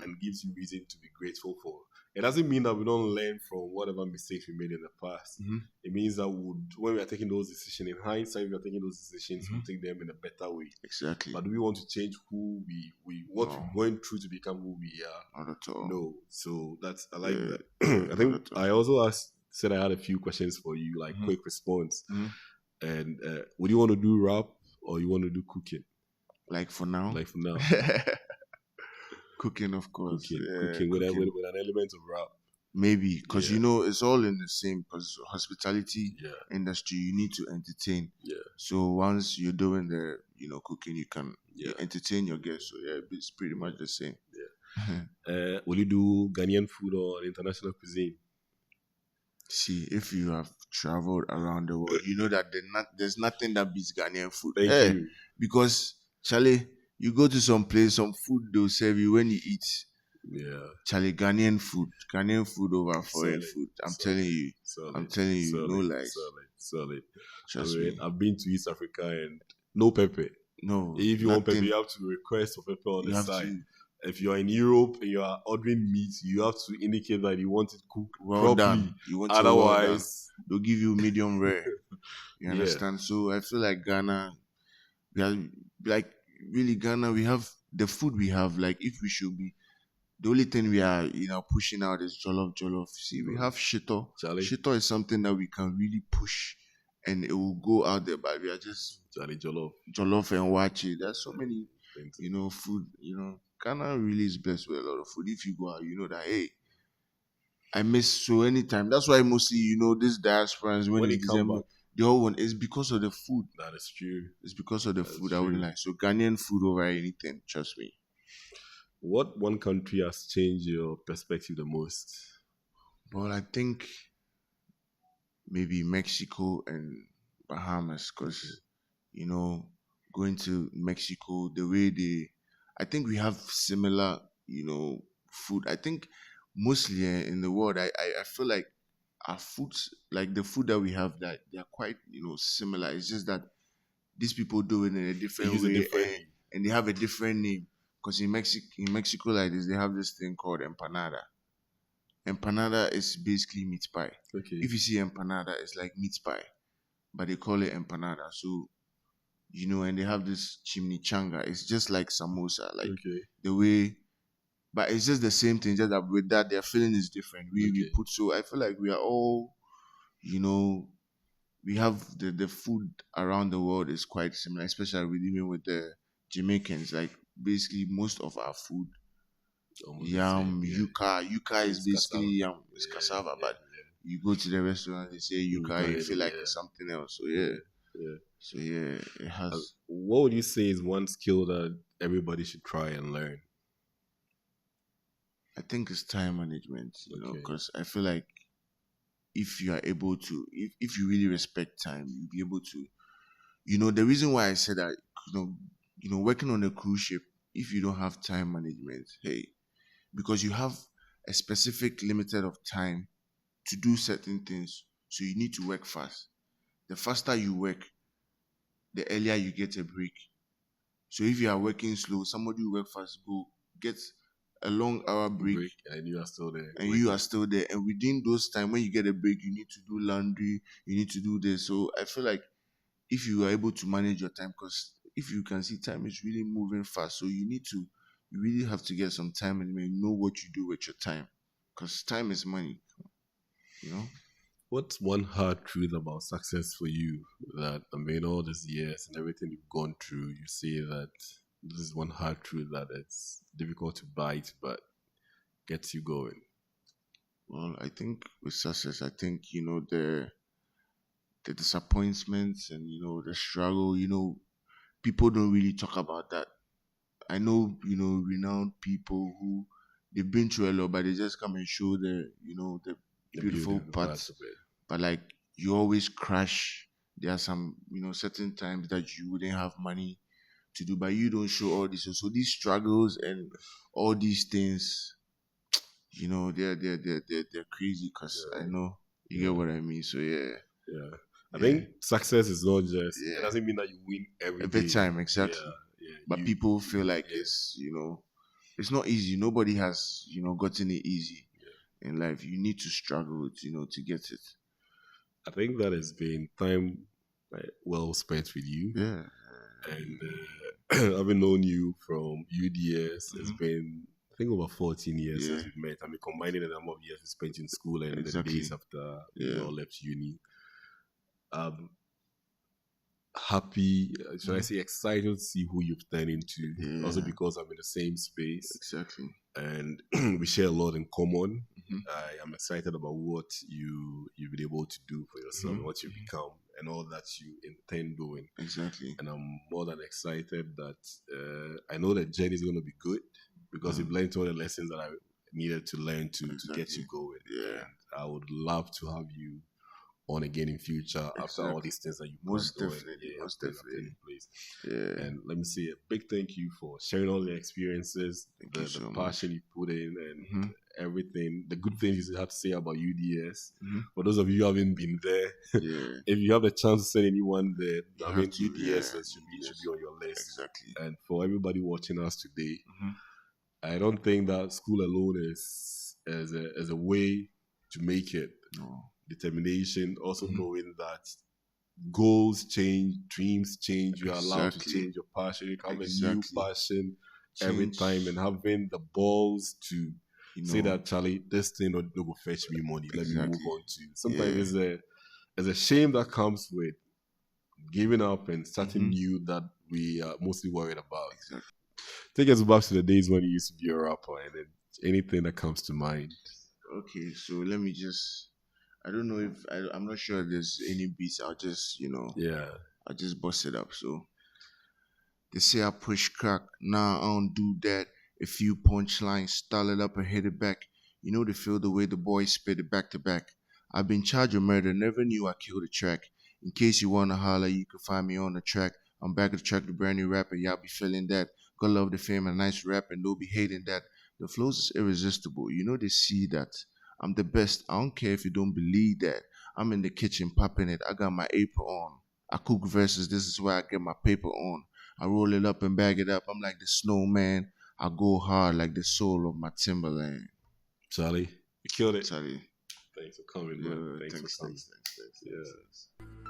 and gives you reason to be grateful for. It doesn't mean that we don't learn from whatever mistakes we made in the past. It means that when we are taking those decisions, in hindsight, we are taking those decisions, we'll take them in a better way. Exactly. But do we want to change who we're going through to become who we are? Not at all. No. So I like that. I think I also said I had a few questions for you, like quick response. And would you want to do rap or you want to do cooking? Like for now? Like for now. Cooking, of course. Cooking with an element of rap. Maybe, because it's all in the same. Because hospitality industry, you need to entertain. Yeah. So once you're doing the cooking, you can entertain your guests. So it's pretty much the same. Yeah. Will you do Ghanaian food or international cuisine? See, if you have traveled around the world, you know that there's nothing that beats Ghanaian food. Thank you. Because Charlie, you go to some place, some food they'll serve you when you eat. Yeah. Charlie, Ghanaian food over foreign food. I'm telling you, no lies. Solid. Trust me. I've been to East Africa and no pepper. No. If you want pepper, you have to request for pepper on the side. If you're in Europe and you are ordering meat, you have to indicate that you want it cooked properly. Done. You want Otherwise, they'll give you medium rare. You understand? So I feel like Ghana, we have like really Ghana. We have the food we have. Like if we should be, the only thing we are pushing out is jollof. See, we have shito. Shito is something that we can really push, and it will go out there. But we are just jollof and wachi. There's so many, food. Ghana really is blessed with a lot of food. If you go out, you know that, hey, I miss so anytime. That's why mostly, this diasporans, when they come back, the whole one is because of the food. That is true. It's because of the food I wouldn't like. So Ghanaian food over anything, trust me. What one country has changed your perspective the most? Well, I think maybe Mexico and Bahamas, because, going to Mexico, the way I think we have similar, food. I think mostly in the world, I feel like our foods, like the food that we have, that they are quite similar. It's just that these people do it in a They different use a way, different name. and they have a different name. Because in Mexico, like this, they have this thing called empanada. Empanada is basically meat pie. Okay. If you see empanada, it's like meat pie, but they call it empanada. So and they have this chimichanga. It's just like samosa, like Okay. the way, but it's just the same thing. Just that with that, their feeling is different. We Okay. put, so I feel like we are all, you know, we have the food around the world is quite similar, especially even with the Jamaicans. Like basically most of our food, Almost the yam, same. Yeah. yuca is It's basically cassava. yam, it's Yeah. cassava, Yeah. but you go to the restaurant, they say Yeah. yuca, you feel like Yeah. it's something else. So yeah, Yeah. so yeah, it has. What would you say is one skill that everybody should try and learn? I think it's time management, Okay. because I feel like if you are able to, if you really respect time, you'll be able to. The reason why I said that, working on a cruise ship, if you don't have time management, hey, because you have a specific limited of time to do certain things, so you need to work fast. The faster you work, the earlier you get a break. So if you are working slow, somebody who work fast go get a long hour break, And you are still there. and you are still there. And within those time, when you get a break, you need to do laundry, you need to do this. So I feel like if you are able to manage your time, because if you can see time is really moving fast, so you really have to get some time and know what you do with your time, because time is money, you know. What's one hard truth about success for you that, I mean, all these years and everything you've gone through, you say that this is one hard truth that it's difficult to bite, but gets you going? Well, I think with success, I think the disappointments and the struggle. People don't really talk about that. I know renowned people who they've been through a lot, but they just come and show the The beautiful beautiful parts. parts of it. But like you always crash. There are some certain times that you wouldn't have money to do, but you don't show all this. So these struggles and all these things, they're crazy. Cause I know you get what I mean. So yeah. Yeah. I think success is not just, it Yeah. doesn't mean that you win every Every day. time, exactly. Yeah. But people feel like it's not easy. Nobody has gotten it easy in life. You need to struggle to get it. I think that has been time well spent with you. Yeah. And having known you from UDS, it's been, I think, over 14 years since we've met. I mean, combining the number of years we spent in school and the days after we all left uni. Happy, should I say, excited to see who you've turned into. Yeah. Also because I'm in the same space. Exactly. And we share a lot in common. I am excited about what you've been able to do for yourself, what you've become, and all that you intend doing. Exactly. And I'm more than excited that I know the journey is going to be good because you've learned all the lessons that I needed to learn to get you going. Yeah. And I would love to have you on again in future after all these things that you've most doing. definitely, Yeah, most put in definitely. place. Yeah. And let me say a big thank you for sharing all your experiences, Thank you so the much. passion you put in, and everything, the good things you have to say about UDS. For those of you who haven't been there, Yeah. if you have the chance to send anyone there, I mean, have to, UDS should be on your list. Exactly. And for everybody watching us today, I don't think that school alone is as a way to make it. No. Determination, also knowing that goals change, dreams change, you are allowed to change your passion, you can have a new passion every time, and having the balls to say that, Charlie, this thing not go fetch me money, let me move on to. Sometimes there's a shame that comes with giving up and starting new that we are mostly worried about. Exactly. Take us back to the days when you used to be a rapper, and then anything that comes to mind. Okay, so let me just. I don't know if I'm not sure if there's any beats. I'll just I'll just bust it up. So they say I push crack. Nah, I don't do that. A few punchlines, style it up and hit it back. You know they feel the way the boys spit it back to back. I've been charged with murder, never knew I killed a track. In case you wanna holler, you can find me on the track. I'm back at the track, the brand new rapper, y'all be feeling that. Gotta love the fame and nice rap and don't be hating that. The flows is irresistible. You know they see that. I'm the best. I don't care if you don't believe that. I'm in the kitchen popping it. I got my apron on. I cook verses. This is where I get my paper on. I roll it up and bag it up. I'm like the snowman. I go hard like the soul of my Timberland. Charlie, you killed it. Charlie. Thanks for coming, man. Thanks for coming. Thanks. Yeah.